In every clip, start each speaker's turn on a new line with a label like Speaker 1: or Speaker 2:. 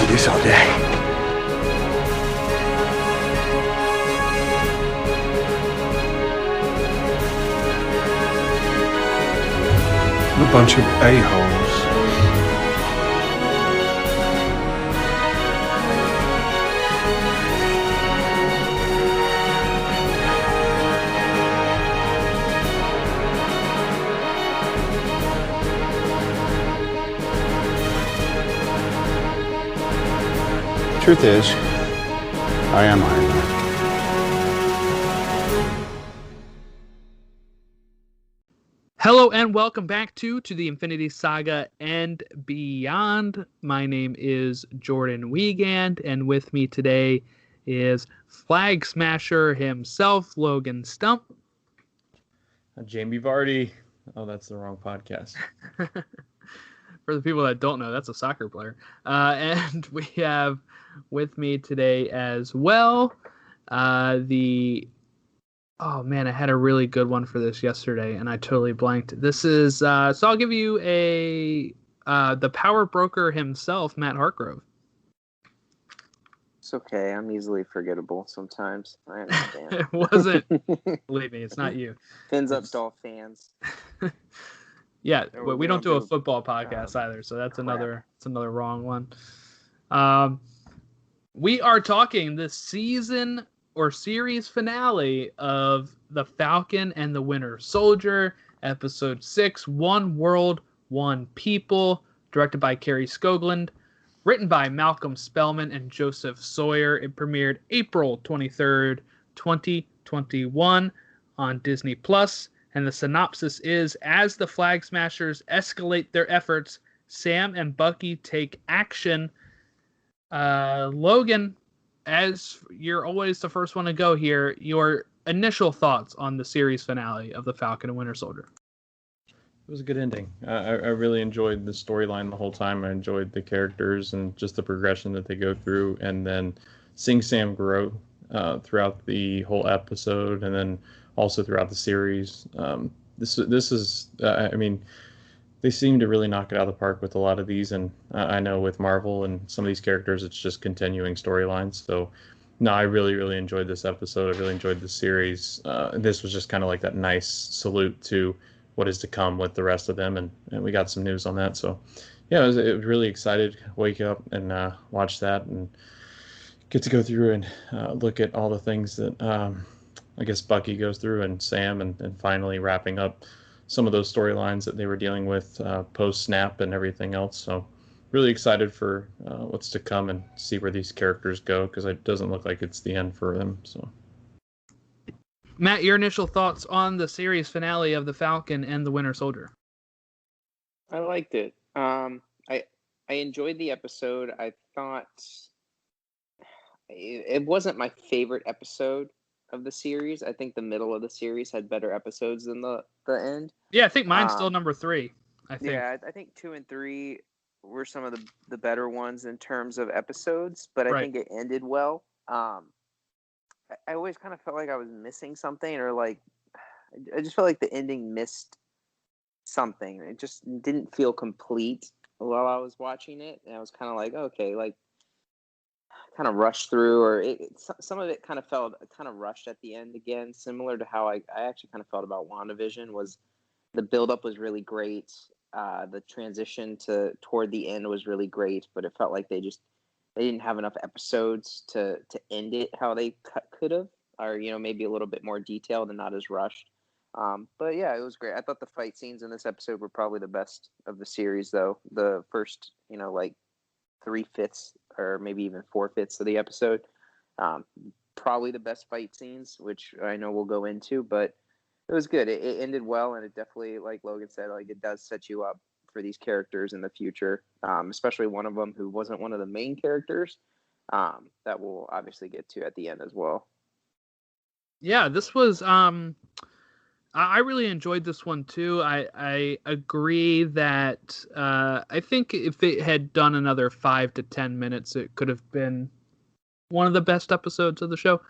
Speaker 1: do this all day. A bunch of a-holes. Truth is, I am Iron Man.
Speaker 2: Hello and welcome back to the Infinity Saga and Beyond. My name is Jordan Wiegand, and with me today is Flag Smasher himself, Logan Stump.
Speaker 3: Jamie Vardy. Oh, that's the wrong podcast.
Speaker 2: For the people that don't know, that's a soccer player. And we have with me today as well oh man, I had a really good one for this yesterday and I totally blanked. This is so I'll give you the power broker himself, Matt Hartgrove.
Speaker 4: It's okay, I'm easily forgettable sometimes. I understand.
Speaker 2: It wasn't. Believe me, it's not you.
Speaker 4: Fins up to all fans.
Speaker 2: Yeah, we don't do a football podcast either, so that's another wrong one. We are talking the season or series finale of The Falcon and the Winter Soldier, episode 6, One World, One People, directed by Kerry Skoglund, written by Malcolm Spellman and Joseph Sawyer. It premiered April 23rd, 2021 on Disney Plus. And the synopsis is, as the Flag Smashers escalate their efforts, Sam and Bucky take action. Logan, as you're always the first one to go here, your initial thoughts on the series finale of The Falcon and Winter Soldier.
Speaker 3: It was a good ending. I really enjoyed the storyline the whole time. I enjoyed the characters and just the progression that they go through, and then seeing Sam grow throughout the whole episode, and then also throughout the series. This is I mean, they seem to really knock it out of the park with a lot of these, and I know with Marvel and some of these characters, it's just continuing storylines. So, no, I really enjoyed this episode. I really enjoyed the series. This was just kind of like that nice salute to what is to come with the rest of them, and we got some news on that. So, yeah, it was really excited to wake up and watch that and get to go through and look at all the things that I guess Bucky goes through, and Sam, and finally wrapping up some of those storylines that they were dealing with post-snap and everything else. So really excited for what's to come and see where these characters go, because it doesn't look like it's the end for them. So,
Speaker 2: Matt, your initial thoughts on the series finale of The Falcon and the Winter Soldier?
Speaker 4: I liked it. I enjoyed the episode. I thought it wasn't my favorite episode of the series. I think the middle of the series had better episodes than the end.
Speaker 2: Yeah, I think mine's still number 3. I think.
Speaker 4: Yeah, I think 2 and 3 were some of the better ones in terms of episodes, but I think it ended well. I always kind of felt like I was missing something, or like I just felt like the ending missed something. It just didn't feel complete while I was watching it, and I was kind of like, okay, like kind of rushed through, or some of it kind of felt kind of rushed at the end again, similar to how I actually kind of felt about WandaVision. Was the buildup was really great, the transition toward the end was really great, but it felt like they didn't have enough episodes to end it how they could have, or maybe a little bit more detailed and not as rushed. But yeah, it was great. I thought the fight scenes in this episode were probably the best of the series, though. The first like 3/5 or maybe even 4/5 of the episode, probably the best fight scenes, which I know we'll go into, but it was good. It ended well, and it definitely, like Logan said, like it does set you up for these characters in the future, especially one of them who wasn't one of the main characters, that we'll obviously get to at the end as well.
Speaker 2: Yeah, this was I really enjoyed this one too. I agree that I think if it had done another 5 to 10 minutes, it could have been one of the best episodes of the show.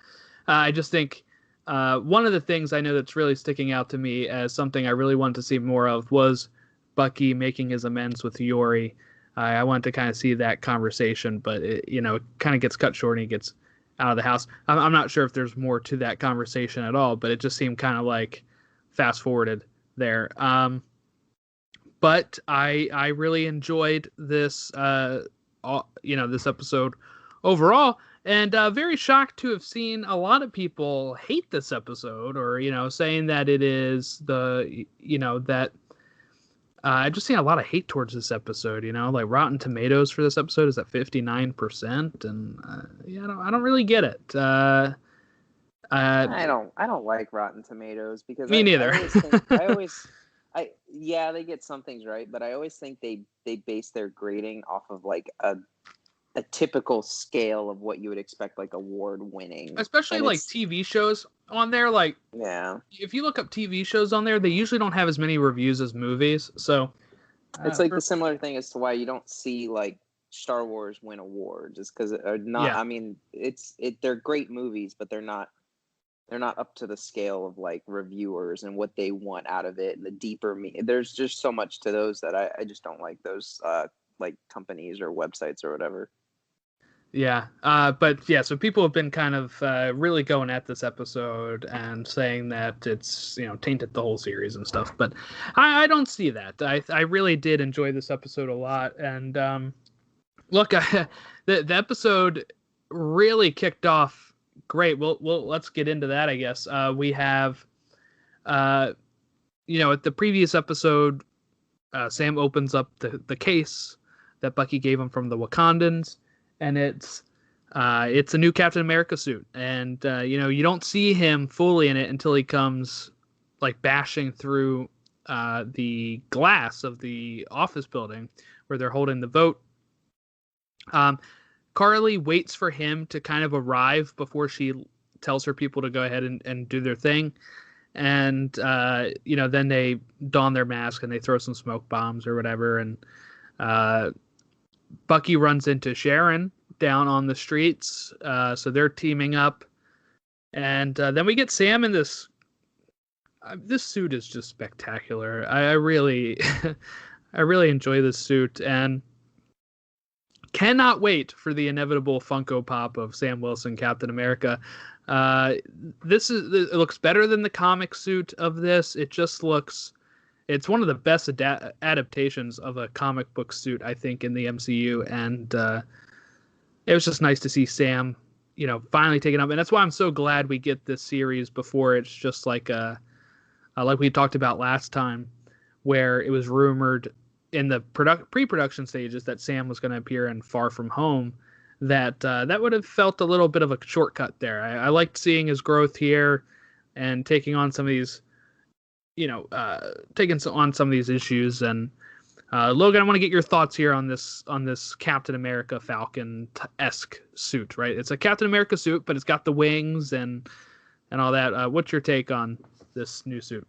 Speaker 2: I just think one of the things I know that's really sticking out to me as something I really wanted to see more of was Bucky making his amends with Yori. I wanted to kind of see that conversation, but it kind of gets cut short and he gets out of the house. I'm not sure if there's more to that conversation at all, but it just seemed kind of like fast forwarded there. But I really enjoyed this this episode overall, and very shocked to have seen a lot of people hate this episode, or saying that it is that I've just seen a lot of hate towards this episode. Like Rotten Tomatoes for this episode is at 59%, and I don't really get it.
Speaker 4: I don't like Rotten Tomatoes because
Speaker 2: me neither.
Speaker 4: Yeah, they get some things right, but I always think they base their grading off of like a typical scale of what you would expect, like award winning,
Speaker 2: especially like TV shows on there. Like,
Speaker 4: yeah,
Speaker 2: if you look up TV shows on there, they usually don't have as many reviews as movies. So
Speaker 4: it's like the similar thing as to why you don't see like Star Wars win awards, is because not. Yeah. I mean, they're great movies, but they're not up to the scale of like reviewers and what they want out of it and the deeper there's just so much to those that I just don't like those like companies or websites or whatever.
Speaker 2: Yeah. But yeah, so people have been kind of really going at this episode and saying that it's, tainted the whole series and stuff. But I don't see that. I really did enjoy this episode a lot. And look, the episode really kicked off great. Well, let's get into that, I guess. We have, at the previous episode, Sam opens up the case that Bucky gave him from the Wakandans, and it's a new Captain America suit, and you don't see him fully in it until he comes like bashing through the glass of the office building where they're holding the vote. Carly waits for him to kind of arrive before she tells her people to go ahead and do their thing. And, then they don their mask and they throw some smoke bombs or whatever. And Bucky runs into Sharon down on the streets. So they're teaming up. And then we get Sam in this. This suit is just spectacular. I really, I really enjoy this suit. And cannot wait for the inevitable Funko Pop of Sam Wilson, Captain America. It looks better than the comic suit of this. It's one of the best adaptations of a comic book suit, I think, in the MCU. And it was just nice to see Sam, finally taken up. And that's why I'm so glad we get this series before it's just like we talked about last time, where it was rumored in the pre-production stages that Sam was going to appear in Far From Home, that would have felt a little bit of a shortcut there. I liked seeing his growth here and taking on some of these, on some of these issues. And Logan, I want to get your thoughts here on this Captain America Falcon-esque suit, right? It's a Captain America suit, but it's got the wings and all that. What's your take on this new suit?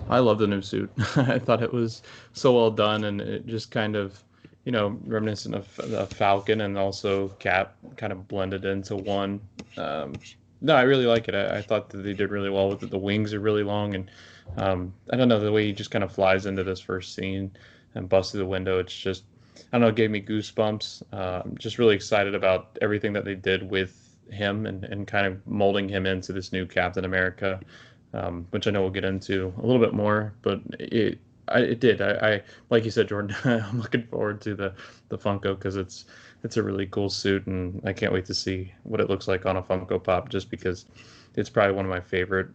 Speaker 3: I love the new suit. I thought it was so well done, and it just kind of, reminiscent of Falcon and also Cap kind of blended into one. No, I really like it. I thought that they did really well with it. The wings are really long, and I don't know, the way he just kind of flies into this first scene and busts through the window. It's just, I don't know, it gave me goosebumps. I'm just really excited about everything that they did with him and kind of molding him into this new Captain America. Which I know we'll get into a little bit more, but it did. I like you said, Jordan. I'm looking forward to the Funko because it's a really cool suit, and I can't wait to see what it looks like on a Funko Pop. Just because it's probably one of my favorite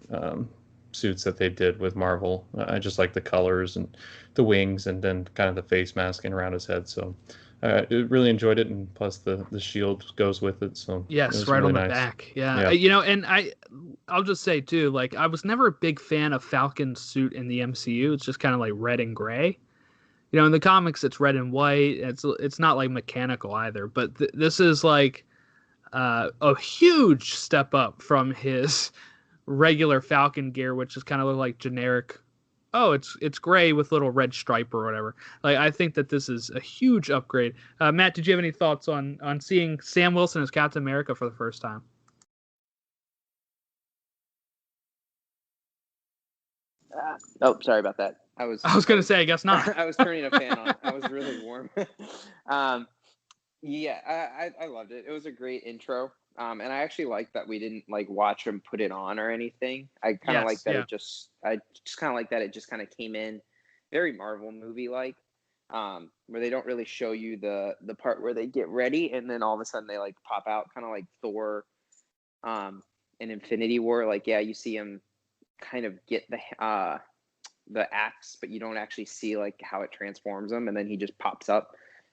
Speaker 3: suits that they did with Marvel. I just like the colors and the wings, and then kind of the face masking around his head. So I really enjoyed it, and plus the shield goes with it. So
Speaker 2: yes, right on the back. Yeah. And I'll just say too, like, I was never a big fan of Falcon's suit in the MCU. It's just kind of like red and gray. In the comics, it's red and white. It's not like mechanical either. But this is like a huge step up from his regular Falcon gear, which is kind of like generic. Oh, it's gray with little red stripe or whatever. Like, I think that this is a huge upgrade. Matt, did you have any thoughts on seeing Sam Wilson as Captain America for the first time?
Speaker 4: Oh, sorry about that.
Speaker 2: I was going to say, I guess not.
Speaker 4: I was turning a fan on. I was really warm. Yeah, I loved it. It was a great intro. And I actually like that we didn't like watch him put it on or anything. I kind of like that I just kind of like that it just kind of came in very Marvel movie like, where they don't really show you the part where they get ready and then all of a sudden they like pop out, kind of like Thor, in Infinity War. Like, yeah, you see him kind of get the axe, but you don't actually see like how it transforms him, and then he just pops up.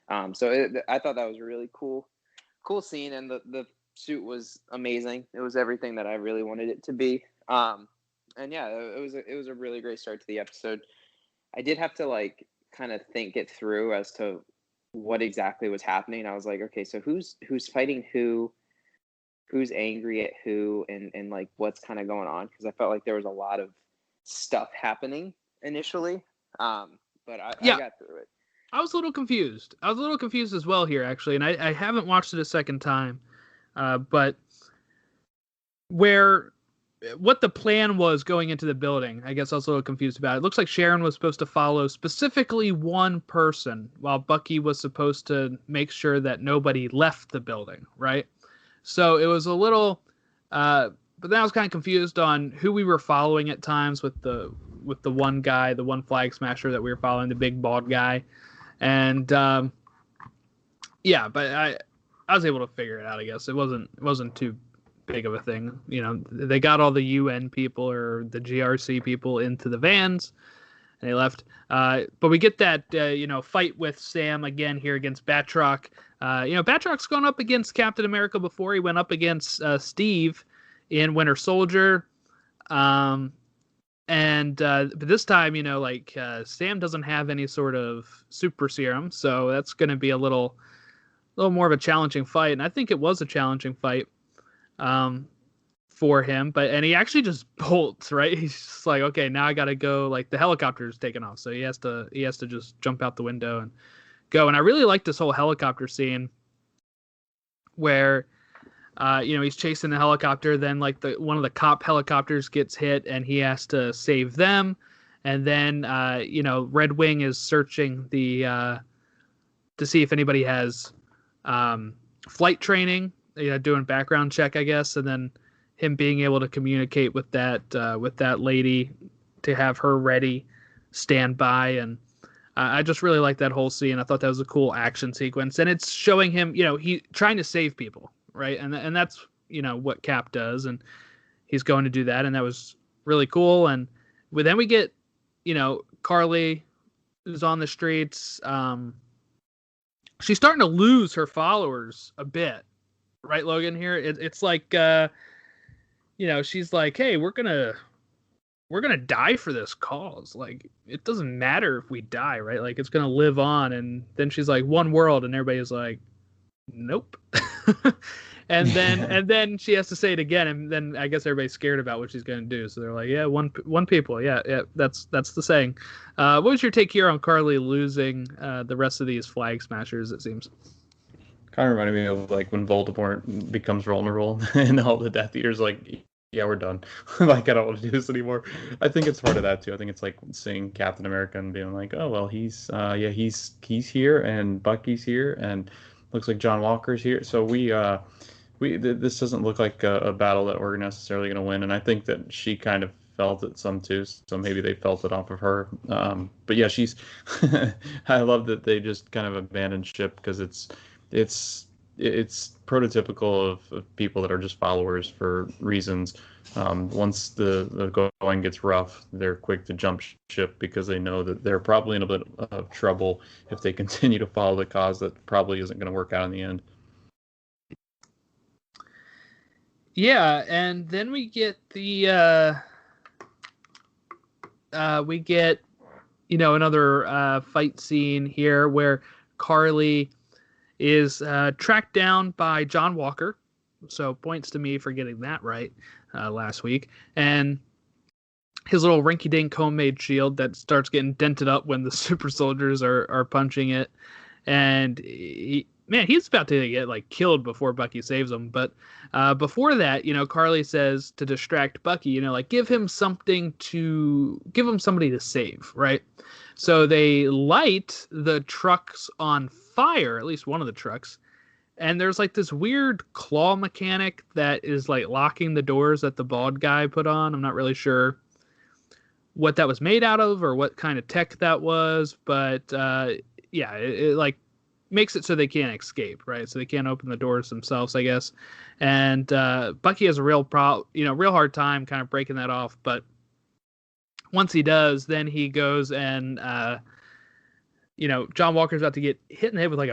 Speaker 4: I thought that was a really cool scene, and the suit was amazing. It was everything that I really wanted it to be. And yeah, it was a really great start to the episode. I did have to like kind of think it through as to what exactly was happening. I was like, okay, so who's fighting who's angry at who, and like what's kind of going on, because I felt like there was a lot of stuff happening initially. But I got through it.
Speaker 2: I was a little confused. I was a little confused as well here, actually, and I haven't watched it a second time. But what the plan was going into the building, I guess I was a little confused about. It looks like Sharon was supposed to follow specifically one person, while Bucky was supposed to make sure that nobody left the building, right? So it was a little, but then I was kind of confused on who we were following at times with the one guy, the one flag smasher that we were following, the big bald guy. And yeah, but I was able to figure it out, I guess. It wasn't too big of a thing. You know, they got all the UN people or the GRC people into the vans and they left. But we get that, fight with Sam again here against Batroc. Batroc's gone up against Captain America before. He went up against Steve in Winter Soldier. But this time, Sam doesn't have any sort of super serum, so that's going to be a little more of a challenging fight. And I think it was a challenging fight for him, and he actually just bolts, right? He's just like, okay, now I got to go. Like, the helicopter's taken off, so he has to just jump out the window and go. And I really like this whole helicopter scene where he's chasing the helicopter, then like one of the cop helicopters gets hit and he has to save them. And then, Red Wing is searching to see if anybody has flight training, doing background check, I guess. And then him being able to communicate with that lady to have her ready, stand by. And I just really like that whole scene. I thought that was a cool action sequence, and it's showing him, he trying to save people. Right. And that's, what Cap does. And he's going to do that. And that was really cool. And then we get, Carly is on the streets. She's starting to lose her followers a bit. Right, Logan, here. It's like, she's like, hey, we're going to die for this cause. Like, it doesn't matter if we die, right? Like, it's going to live on. And then she's like, one world. And everybody's like, nope. and then she has to say it again, and then I guess everybody's scared about what she's going to do. So they're like, yeah, one people. Yeah, that's the saying. What was your take here on Carly losing the rest of these flag smashers, it seems?
Speaker 3: Kind of reminded me of like when Voldemort becomes vulnerable and all the Death Eaters like, yeah, we're done. Like, I don't want to do this anymore. I think it's part of that too. I think it's like seeing Captain America and being like, oh well, he's here, and Bucky's here, and looks like John Walker's here. So this doesn't look like a battle that we're necessarily going to win. And I think that she kind of felt it some too. So maybe they felt it off of her. But yeah, she's. I love that they just kind of abandoned ship, because it's prototypical of people that are just followers for reasons. Once the going gets rough, they're quick to jump ship because they know that they're probably in a bit of trouble if they continue to follow the cause that probably isn't going to work out in the end.
Speaker 2: Yeah, and then we get another fight scene here where Carly is tracked down by John Walker. So points to me for getting that right last week. And his little rinky-dink homemade shield that starts getting dented up when the super soldiers are punching it. And man, he's about to get like killed before Bucky saves him. But before that, Carly says to distract Bucky, like give him somebody to save, right? So they light the trucks on fire, at least one of the trucks. And there's like this weird claw mechanic that is like locking the doors that the bald guy put on. I'm not really sure what that was made out of or what kind of tech that was, but it like makes it so they can't escape, right? So they can't open the doors themselves, I guess. And Bucky has a real hard time kind of breaking that off. But once he does, then he goes and John Walker's about to get hit in the head with like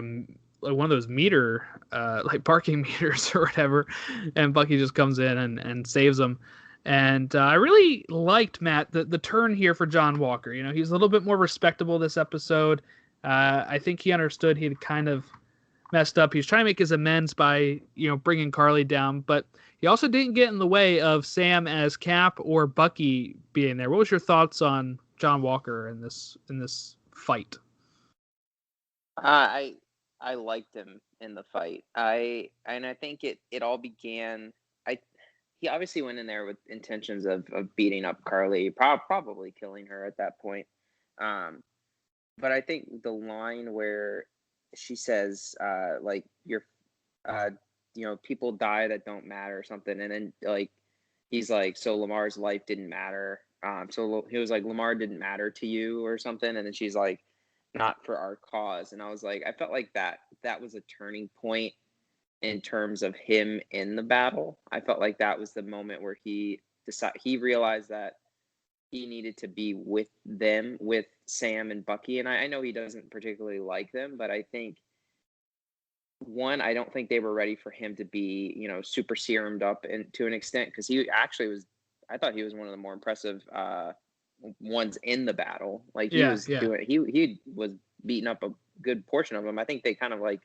Speaker 2: one of those meter, like parking meters or whatever, and Bucky just comes in and saves him. And I really liked, Matt, the turn here for John Walker. He's a little bit more respectable this episode. I think he understood he'd kind of messed up. He's trying to make his amends by, bringing Carly down, but he also didn't get in the way of Sam as Cap or Bucky being there. What was your thoughts on John Walker in this fight?
Speaker 4: I liked him in the fight. I think it all began. He obviously went in there with intentions of beating up Carly, probably killing her at that point. But I think the line where she says, like, people die that don't matter or something. And then like, he's like, so Lamar's life didn't matter. So he was like, Lamar didn't matter to you or something. And then she's like, not for our cause. And I was like, I felt like that was a turning point in terms of him in the battle. I felt like that was the moment where he realized that he needed to be with them, with Sam and Bucky. And I know he doesn't particularly like them, but I think I don't think they were ready for him to be, super serumed up and to an extent, because he actually was. I thought he was one of the more impressive ones in the battle. Like he was beating up a good portion of them. I think they kind of like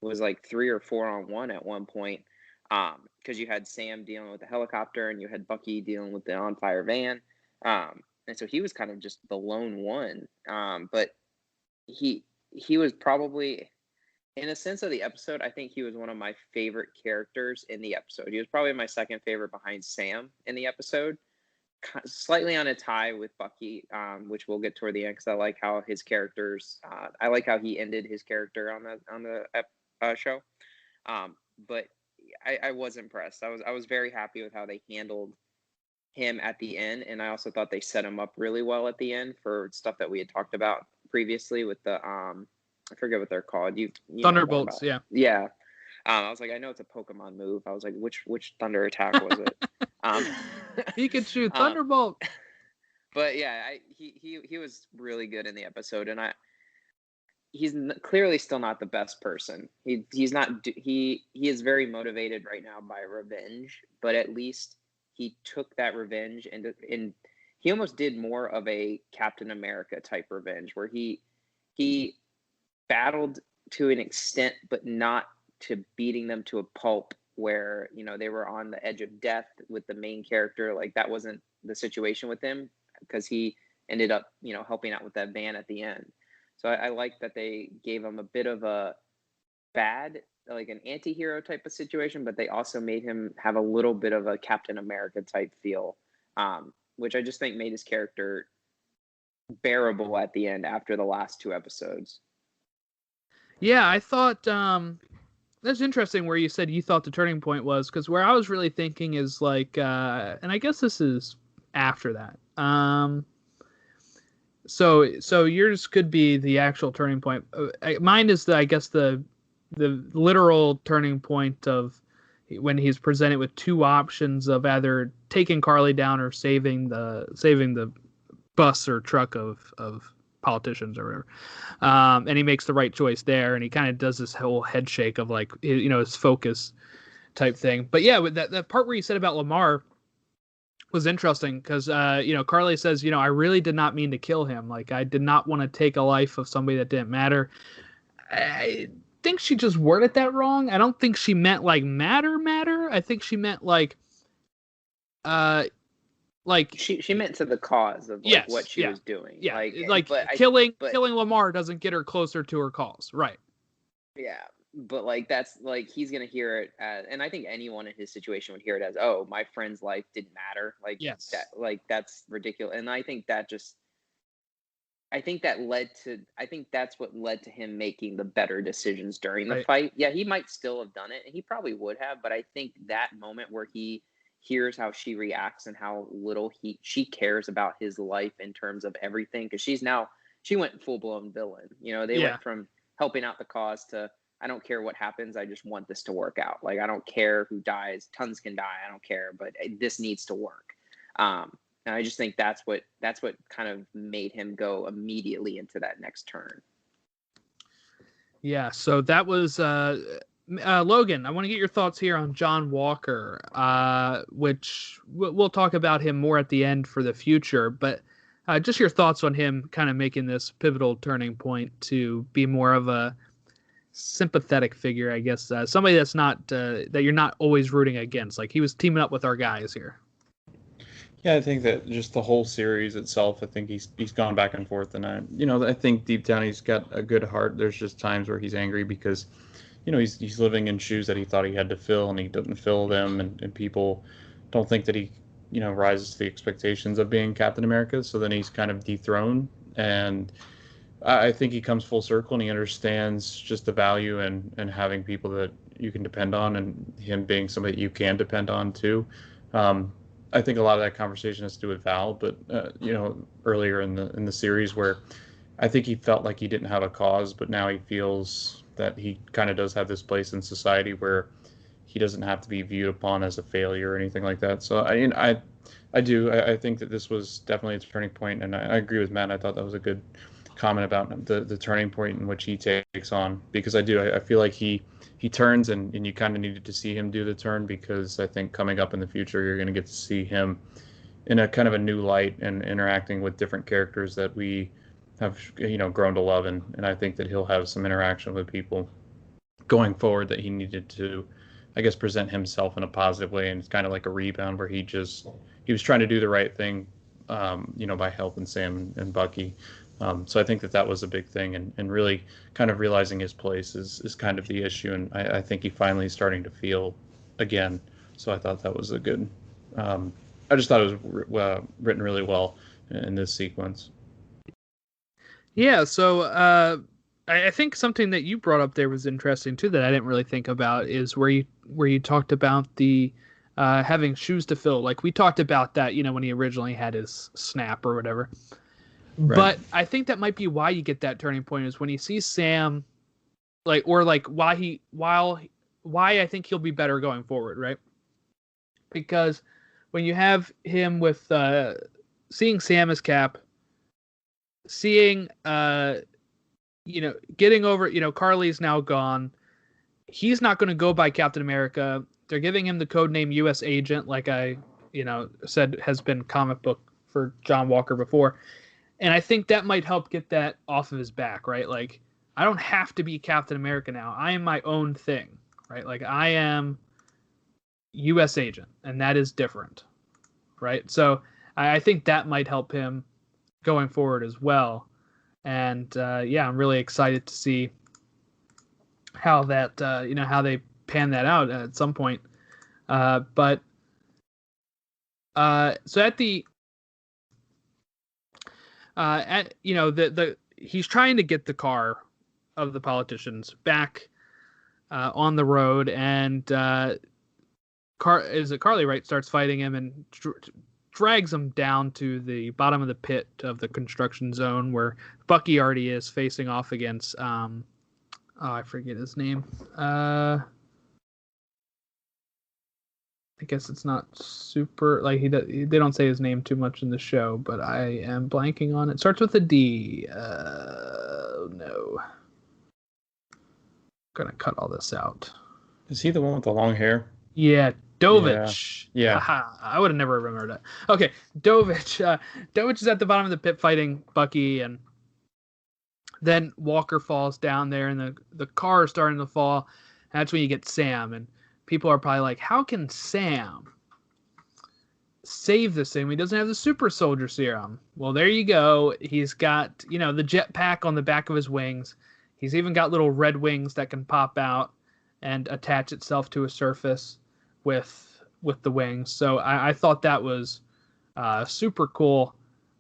Speaker 4: was like 3 or 4 on 1 at one point, because you had Sam dealing with the helicopter and you had Bucky dealing with the on fire van, and so he was kind of just the lone one. But he was probably, in a sense of the episode, I think he was one of my favorite characters in the episode. He was probably my second favorite behind Sam in the episode, slightly on a tie with Bucky, which we'll get toward the end, because I like how his characters. I like how he ended his character on the show. But I was impressed. I was very happy with how they handled him at the end, and I also thought they set him up really well at the end for stuff that we had talked about previously with the I forget what they're called. You
Speaker 2: Thunderbolts, yeah.
Speaker 4: Yeah. I was like, I know it's a Pokemon move. I was like, which thunder attack was it?
Speaker 2: Pikachu Thunderbolt.
Speaker 4: But yeah, he was really good in the episode, and he's clearly still not the best person. He's not. He is very motivated right now by revenge, but at least he took that revenge and he almost did more of a Captain America type revenge, where he battled to an extent, but not to beating them to a pulp where, they were on the edge of death with the main character. Like, that wasn't the situation with him, because he ended up, helping out with that van at the end. So I like that they gave him a bit of a bad, like an anti-hero type of situation, but they also made him have a little bit of a Captain America type feel, which I just think made his character bearable at the end after the last 2 episodes.
Speaker 2: Yeah, I thought that's interesting where you said you thought the turning point was, because where I was really thinking is like, and I guess this is after that. So yours could be the actual turning point. Mine is the literal turning point of when he's presented with 2 options of either taking Carly down or saving the bus or truck of politicians or whatever. And he makes the right choice there, and he kind of does this whole head shake of like, his focus type thing. But yeah, with that part where you said about Lamar was interesting, because Carly says, I really did not mean to kill him. Like, I did not want to take a life of somebody that didn't matter. I think she just worded that wrong. I don't think she meant like matter. I think she meant like
Speaker 4: she meant to the cause of what she was doing.
Speaker 2: Yeah, killing Lamar doesn't get her closer to her cause, right?
Speaker 4: Yeah,
Speaker 5: but like that's like he's gonna hear it as, and I think anyone in his situation would hear it as, oh, my friend's life didn't matter, like
Speaker 2: Yes.
Speaker 5: that, like that's ridiculous. And I think that just, I think that's what led to him making the better decisions during the
Speaker 2: Right.
Speaker 5: fight. Yeah, he might still have done it, and he probably would have, but I think that moment where he hears how she reacts and how little she cares about his life in terms of everything, because she went full blown villain. They
Speaker 2: Yeah.
Speaker 5: went from helping out the cause to, I don't care what happens, I just want this to work out. Like, I don't care who dies, tons can die, I don't care, but this needs to work. And I just think that's what kind of made him go immediately into that next turn.
Speaker 2: Yeah, so that was Logan. I want to get your thoughts here on John Walker, which we'll talk about him more at the end for the future, but just your thoughts on him kind of making this pivotal turning point to be more of a sympathetic figure, I guess, somebody that's not that you're not always rooting against. Like, he was teaming up with our guys here.
Speaker 3: Yeah, I think that just the whole series itself, I think he's gone back and forth, and I think deep down he's got a good heart. There's just times where he's angry because, he's living in shoes that he thought he had to fill, and he doesn't fill them, and people don't think that he, rises to the expectations of being Captain America. So then he's kind of dethroned, and I think he comes full circle, and he understands just the value and having people that you can depend on, and him being somebody you can depend on too. I think a lot of that conversation has to do with Val, but earlier in the series, where I think he felt like he didn't have a cause, but now he feels that he kind of does have this place in society where he doesn't have to be viewed upon as a failure or anything like that. So I think that this was definitely a turning point, and I agree with Matt. I thought that was a good comment about the turning point in which he takes on, because I feel like he turns, and you kind of needed to see him do the turn, because I think coming up in the future you're going to get to see him in a kind of a new light and interacting with different characters that we have grown to love, and I think that he'll have some interaction with people going forward that he needed to, I guess, present himself in a positive way. And it's kind of like a rebound where he was trying to do the right thing, by helping Sam and Bucky. So I think that was a big thing, and really kind of realizing his place is kind of the issue. And I think he finally is starting to feel again. So I thought that was a good, I just thought it was written really well in this sequence.
Speaker 2: Yeah, so I think something that you brought up there was interesting too, that I didn't really think about, is where you talked about the having shoes to fill. Like, we talked about that, when he originally had his snap or whatever. Right. But I think that might be why you get that turning point, is when you see Sam, why I think he'll be better going forward, right? Because when you have him with seeing Sam as Cap, seeing getting over, Carly's now gone, he's not going to go by Captain America. They're giving him the code name U.S. Agent, like I said has been comic book for John Walker before. And I think that might help get that off of his back, right? Like, I don't have to be Captain America now. I am my own thing, right? Like, I am U.S. Agent, and that is different, right? So I think that might help him going forward as well. And I'm really excited to see how that, how they pan that out at some point. So at the he's trying to get the car of the politicians back on the road, and Carly, right, starts fighting him and drags him down to the bottom of the pit of the construction zone, where Bucky already is facing off against I forget his name. I guess it's not super, like, they don't say his name too much in the show, but I am blanking on it. Starts with a D. No. I'm gonna cut all this out.
Speaker 3: Is he the one with the long hair?
Speaker 2: Yeah, Dovich.
Speaker 3: Yeah.
Speaker 2: Aha, I would have never remembered that. Okay, Dovich. Dovich is at the bottom of the pit fighting Bucky, and then Walker falls down there, and the car is starting to fall. And that's when you get Sam, and people are probably like, how can Sam save this thing? He doesn't have the super soldier serum. Well, there you go. He's got, the jetpack on the back of his wings. He's even got little red wings that can pop out and attach itself to a surface with the wings. So I thought that was super cool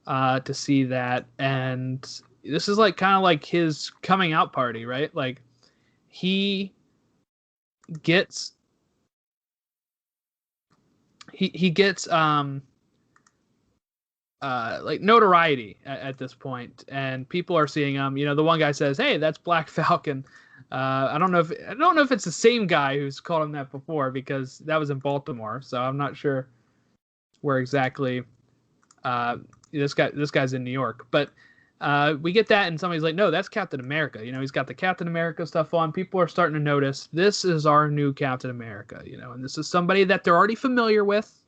Speaker 2: to see that. And this is like kind of like his coming out party, right? Like he gets he gets like notoriety at this point, and people are seeing him. The one guy says, "Hey, that's Black Falcon." I don't know if it's the same guy who's called him that before, because that was in Baltimore. So I'm not sure where exactly this guy's in New York. But we get that, and somebody's like, "No, that's Captain America." He's got the Captain America stuff on. People are starting to notice this is our new Captain America. And this is somebody that they're already familiar with.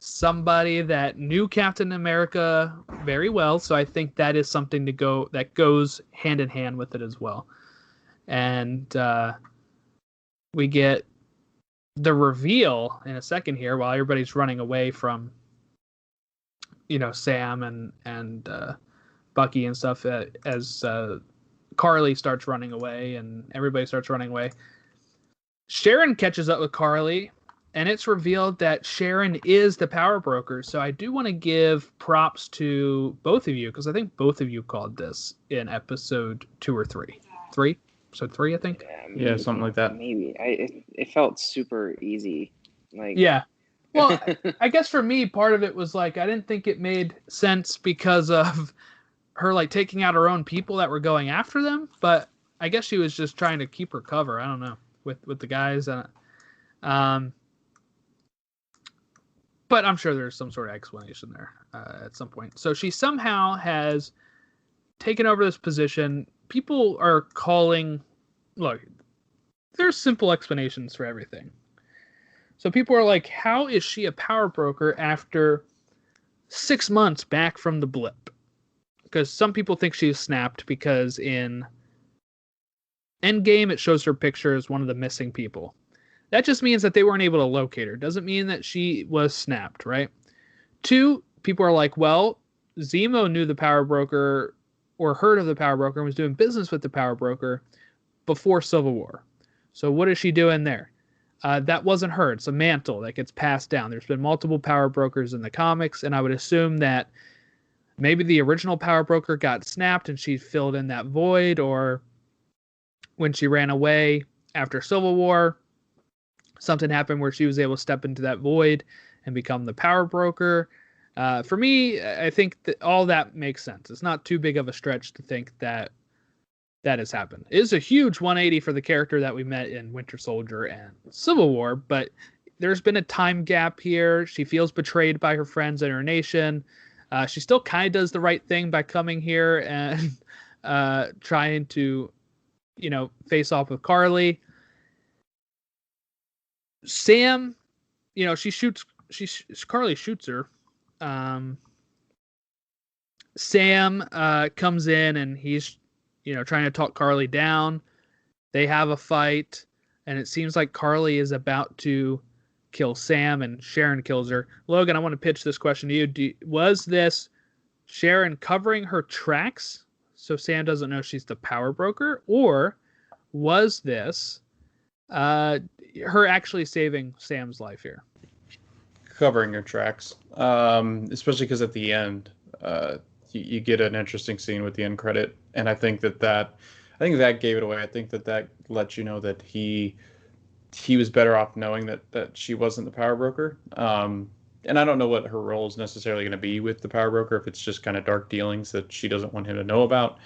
Speaker 2: Somebody that knew Captain America very well, so I think that is something that goes hand in hand with it as well. And we get the reveal in a second here while everybody's running away from, Sam and Bucky and stuff, as Carly starts running away and everybody starts running away. Sharon catches up with Carly. And it's revealed that Sharon is the power broker. So I do want to give props to both of you, because I think both of you called this in episode 2 or 3. Episode 3, I think.
Speaker 3: Yeah, something like that.
Speaker 5: Maybe. It felt super easy. Like,
Speaker 2: yeah. Well, I guess for me, part of it was like I didn't think it made sense because of her like taking out her own people that were going after them. But I guess she was just trying to keep her cover. I don't know, with the guys. But I'm sure there's some sort of explanation there at some point. So she somehow has taken over this position. People are calling... Look, there's simple explanations for everything. So people are like, how is she a power broker after 6 months back from the blip? Because some people think she's snapped because in Endgame it shows her picture as one of the missing people. That just means that they weren't able to locate her. Doesn't mean that she was snapped, right? 2, people are like, well, Zemo knew the power broker or heard of the power broker and was doing business with the power broker before Civil War. So what is she doing there? That wasn't her. It's a mantle that gets passed down. There's been multiple power brokers in the comics, and I would assume that maybe the original power broker got snapped and she filled in that void, or when she ran away after Civil War, something happened where she was able to step into that void and become the power broker. For me, I think that all that makes sense. It's not too big of a stretch to think that has happened. It is a huge 180 for the character that we met in Winter Soldier and Civil War, but there's been a time gap here. She feels betrayed by her friends and her nation. She still kind of does the right thing by coming here and trying to, face off with Carly. Sam, Carly shoots her. Sam comes in and he's, trying to talk Carly down. They have a fight, and it seems like Carly is about to kill Sam, and Sharon kills her. Logan, I want to pitch this question to you. Was this Sharon covering her tracks so Sam doesn't know she's the power broker, or was this her actually saving Sam's life here?
Speaker 3: Covering her tracks, especially because at the end, you get an interesting scene with the end credit, and I think that gave it away. I think that lets you know that he was better off knowing that she wasn't the power broker. And I don't know what her role is necessarily going to be with the power broker, if it's just kind of dark dealings that she doesn't want him to know about.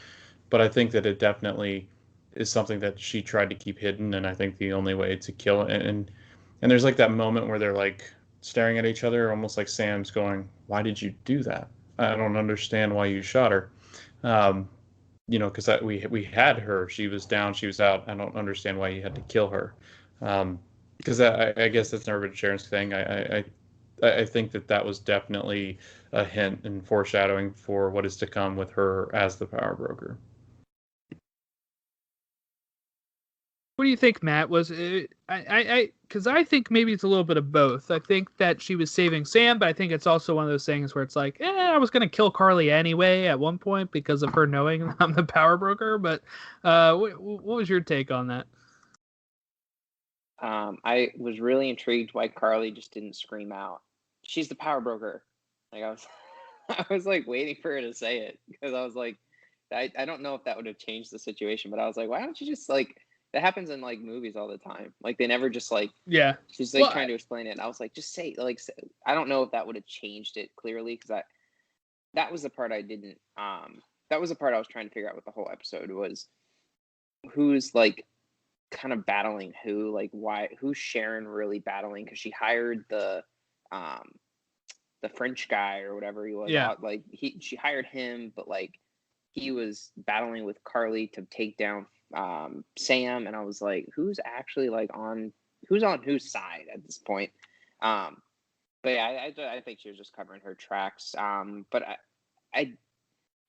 Speaker 3: But I think that it definitely is something that she tried to keep hidden, and I think the only way to kill it, and there's like that moment where they're like staring at each other, almost like Sam's going, "Why did you do that? I don't understand why you shot her." Because we had her, she was down, she was out. I don't understand why you had to kill her. Because I guess that's never been Sharon's thing. I think that was definitely a hint and foreshadowing for what is to come with her as the power broker.
Speaker 2: What do you think, Matt? Was it, because I think maybe it's a little bit of both. I think that she was saving Sam, but I think it's also one of those things where it's like, I was gonna kill Carly anyway at one point because of her knowing I'm the power broker. But what was your take on that?
Speaker 5: I was really intrigued why Carly just didn't scream out, "She's the power broker." Like I was like waiting for her to say it because I was like, I don't know if that would have changed the situation, but I was like, why don't you just like, that happens in like movies all the time. Like they never just like, she's like trying to explain it. And I was like, just say, like, I don't know if that would have changed it clearly. Cause that was the part I didn't, that was the part I was trying to figure out with the whole episode was who's like kind of battling who, like who's Sharon really battling? Cause she hired the French guy or whatever he was. Like she hired him, but like, he was battling with Carly to take down Sam, and I was like, who's actually like who's on whose side at this point? But yeah, I think she was just covering her tracks. But I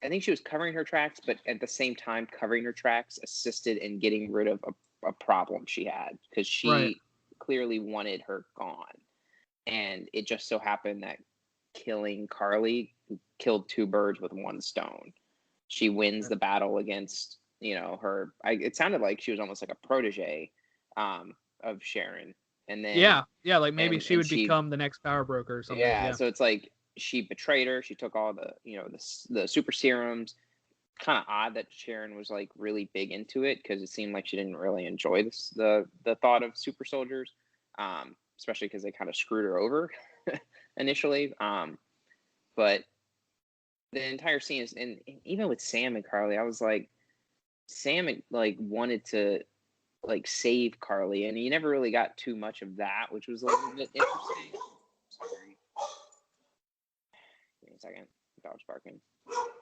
Speaker 5: think she was covering her tracks, but at the same time, covering her tracks assisted in getting rid of a problem she had because she clearly wanted her gone, and it just so happened that killing Carly killed two birds with one stone. She wins the battle against, her. It sounded like she was almost like a protege of Sharon. And then
Speaker 2: like maybe she would become the next power broker or something.
Speaker 5: Yeah, so it's like she betrayed her. She took all the, the super serums. Kind of odd that Sharon was like really big into it because it seemed like she didn't really enjoy the thought of super soldiers, especially because they kind of screwed her over initially. But the entire scene is, and even with Sam and Carly, I was like, Sam like wanted to like save Carly, and he never really got too much of that, which was a little bit interesting. Sorry, give me a second. Dog's barking.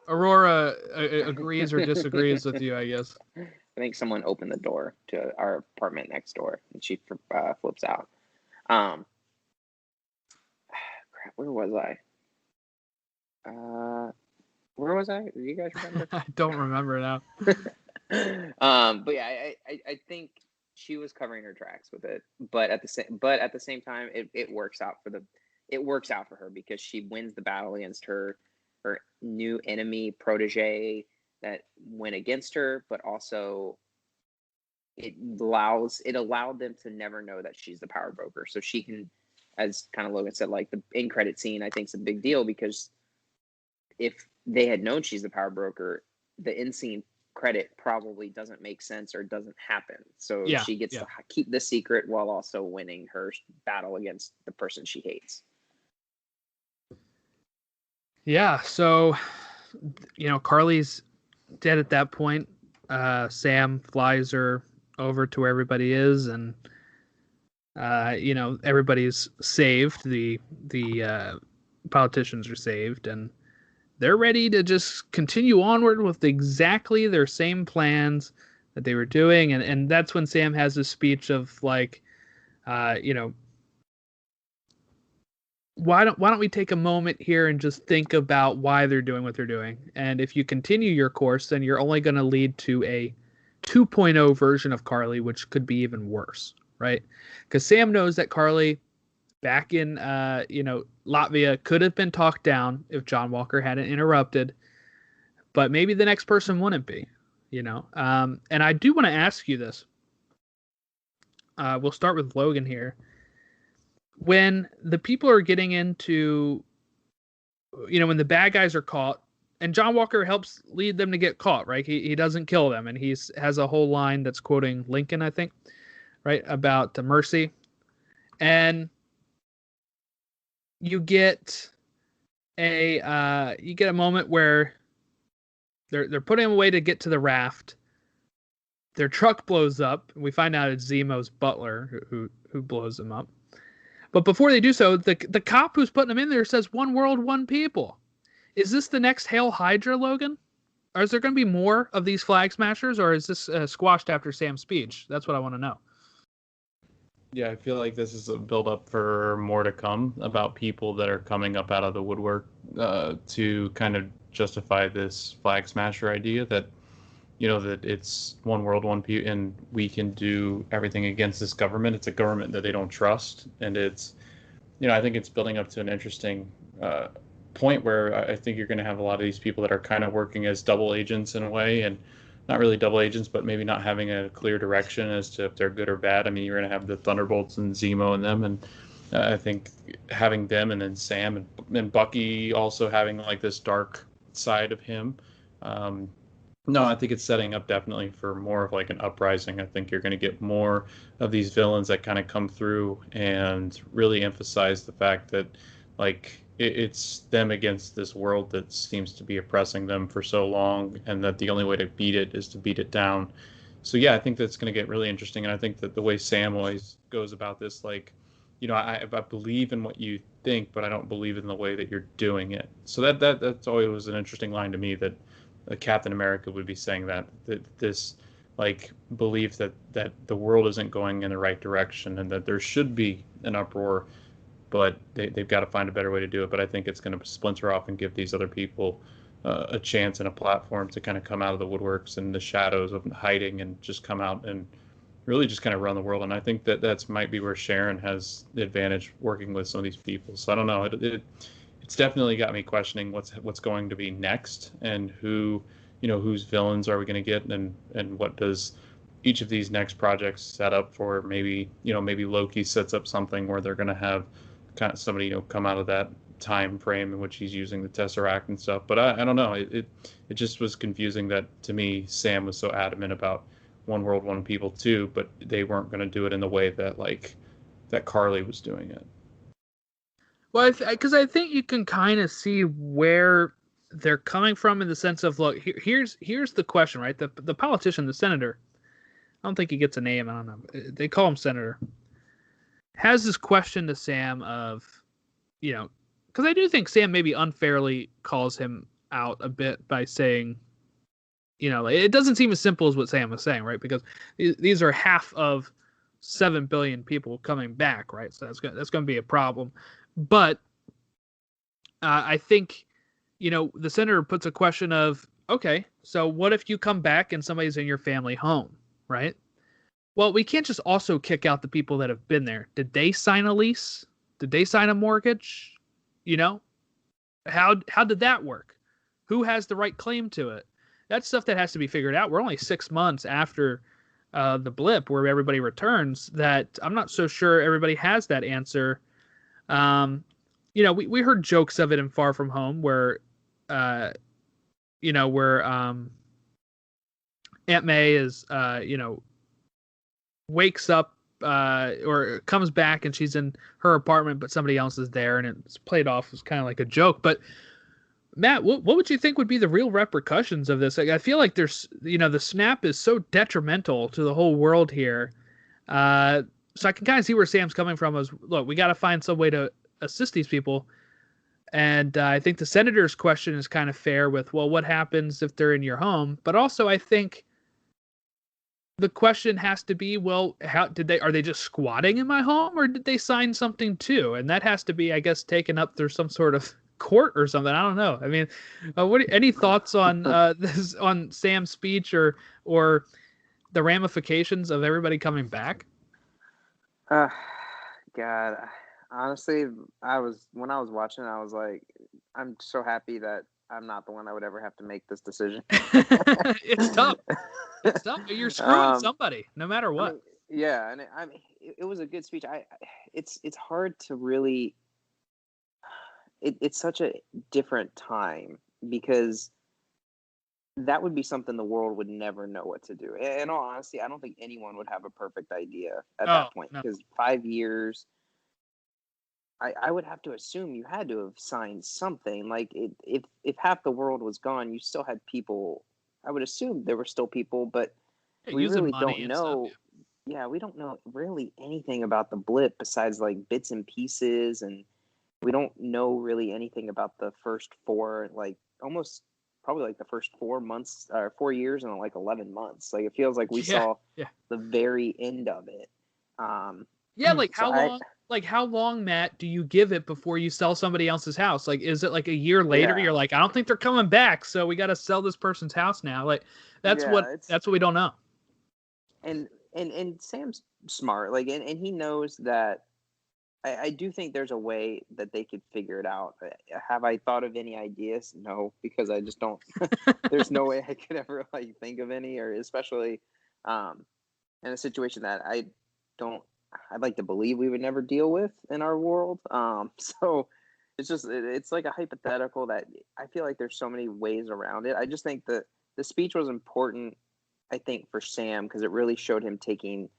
Speaker 2: Aurora agrees or disagrees with you, I guess.
Speaker 5: I think someone opened the door to our apartment next door, and she flips out. Crap, where was I? Where was I? Do you guys remember?
Speaker 2: I don't remember now.
Speaker 5: But yeah, I think she was covering her tracks with it, but at the same time, it works out for her because she wins the battle against her new enemy protege that went against her, but also it allowed them to never know that she's the power broker, so she can, as kind of Logan said, like the end credit scene, I think is a big deal because if they had known she's the power broker, the end scene credit probably doesn't make sense or doesn't happen. So she gets to keep the secret while also winning her battle against the person she hates.
Speaker 2: Yeah, so Carly's dead at that point. Sam flies her over to where everybody is, and everybody's saved. The politicians are saved, and they're ready to just continue onward with exactly their same plans that they were doing. And that's when Sam has this speech of like, why don't we take a moment here and just think about why they're doing what they're doing? And if you continue your course, then you're only going to lead to a 2.0 version of Carly, which could be even worse, right? Because Sam knows that Carly back in Latvia could have been talked down if John Walker hadn't interrupted, but maybe the next person wouldn't be, and I do want to ask you this. We'll start with Logan here. When the people are getting into, when the bad guys are caught, and John Walker helps lead them to get caught, right? He doesn't kill them, and he has a whole line that's quoting Lincoln, I think, right, about mercy. And you get a moment where they're putting him away to get to the raft. Their truck blows up, and we find out it's Zemo's butler who blows him up. But before they do so, the cop who's putting them in there says, "One world, one people." Is this the next Hail Hydra, Logan? Or is there going to be more of these flag smashers, or is this squashed after Sam's speech? That's what I want to know.
Speaker 3: Yeah, I feel like this is a build-up for more to come about people that are coming up out of the woodwork to kind of justify this flag smasher idea that that it's one world, one people, and we can do everything against this government. It's a government that they don't trust, and it's, I think it's building up to an interesting point where I think you're going to have a lot of these people that are kind of working as double agents in a way, and not really double agents, but maybe not having a clear direction as to if they're good or bad. I mean, you're going to have the Thunderbolts and Zemo and them, and I think having them, and then Sam and Bucky also having like this dark side of him. No, I think it's setting up definitely for more of like an uprising. I think you're going to get more of these villains that kind of come through and really emphasize the fact that like it's them against this world that seems to be oppressing them for so long, and that the only way to beat it is to beat it down. So yeah, I think that's going to get really interesting, and I think that the way Sam always goes about this, like, I believe in what you think, but I don't believe in the way that you're doing it. So that's always was an interesting line to me, that Captain America would be saying that this like belief that the world isn't going in the right direction, and that there should be an uproar, but they've got to find a better way to do it. But I think it's going to splinter off and give these other people a chance and a platform to kind of come out of the woodworks and the shadows of hiding, and just come out and really just kind of run the world. And I think that's might be where Sharon has the advantage working with some of these people. So I don't know. It's definitely got me questioning what's going to be next, and whose villains are we going to get, and what does each of these next projects set up for. Maybe Loki sets up something where they're going to have kind of somebody come out of that time frame in which he's using the Tesseract and stuff. But I don't know. It just was confusing that to me. Sam was so adamant about one world, one people too, but they weren't going to do it in the way that that Carly was doing it.
Speaker 2: Well, because I think you can kind of see where they're coming from, in the sense of, look, here's the question, right? The politician, the senator, I don't think he gets a name. I don't know. They call him senator. Has this question to Sam of, because I do think Sam maybe unfairly calls him out a bit by saying, it doesn't seem as simple as what Sam was saying, right? Because these are half of 7 billion people coming back, right? So that's going to be a problem. But I think, the senator puts a question of, okay, so what if you come back and somebody's in your family home, right? Well, we can't just also kick out the people that have been there. Did they sign a lease? Did they sign a mortgage? How did that work? Who has the right claim to it? That's stuff that has to be figured out. We're only 6 months after the blip where everybody returns, that I'm not so sure everybody has that answer. We heard jokes of it in Far From Home where, where Aunt May is, wakes up or comes back and she's in her apartment, but somebody else is there, and it's played off as kind of like a joke. But Matt, what would you think would be the real repercussions of this? Like, I feel like there's, the snap is so detrimental to the whole world here. So I can kind of see where Sam's coming from. Is, look, we got to find some way to assist these people. And I think the senator's question is kind of fair with, well, what happens if they're in your home? But also I think the question has to be, well, are they just squatting in my home, or did they sign something too? And that has to be, I guess, taken up through some sort of court or something. I don't know. I mean, any thoughts on this, on Sam's speech, or the ramifications of everybody coming back?
Speaker 4: God, honestly, when I was watching, I was like, I'm so happy that I'm not the one that would ever have to make this decision.
Speaker 2: It's tough. It's tough. You're screwing somebody, no matter what.
Speaker 4: And it was a good speech. It's hard to really. It's such a different time, because that would be something the world would never know what to do. In all honesty, I don't think anyone would have a perfect idea at that point, because 5 years. I would have to assume you had to have signed something. Like, if half the world was gone, you still had people. I would assume there were still people, but we really don't know. Stuff, yeah, we don't know really anything about the blip besides like bits and pieces, and we don't know really anything about the first four, like almost probably like the first 4 months or 4 years and like 11 months. Like, it feels like we saw the very end of it.
Speaker 2: Yeah, like
Speaker 4: So
Speaker 2: how long, Matt, do you give it before you sell somebody else's house? Like, is it like a year later?
Speaker 4: Yeah.
Speaker 2: You're like, I don't think they're coming back, so we got to sell this person's house now. Like, that's
Speaker 4: Yeah,
Speaker 2: what we don't know.
Speaker 4: and Sam's smart, like, and he knows that. I do think there's a way that they could figure it out. Have I thought of any ideas? No, because I just don't. There's no way I could ever like think of any, or especially in a situation that I don't. I'd like to believe we would never deal with in our world. So it's like a hypothetical that I feel like there's so many ways around it. I just think that the speech was important. I think for Sam because it really showed him taking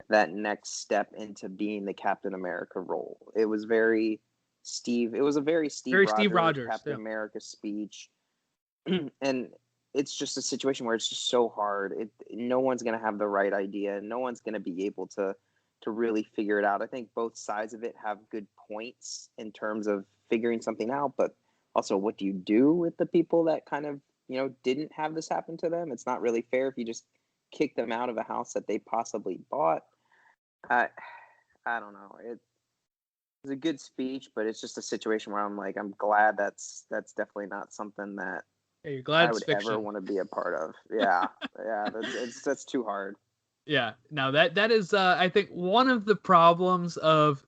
Speaker 4: that next step into being the Captain America role. It was very Steve. It was a very
Speaker 2: Steve Rogers
Speaker 4: Captain America speech, and it's just a situation where it's just so hard. No one's going to have the right idea. No one's going to be able to really figure it out. I think both sides of it have good points in terms of figuring something out, but also what do you do with the people that kind of didn't have this happen to them? It's not really fair if you just kick them out of a house that they possibly bought. I don't know. It was a good speech, but it's just a situation where I'm like, I'm glad that's definitely not something that
Speaker 2: you're glad
Speaker 4: I would ever want to be a part of. Yeah, yeah, that's too hard.
Speaker 2: Yeah, no, that is, I think, one of the problems of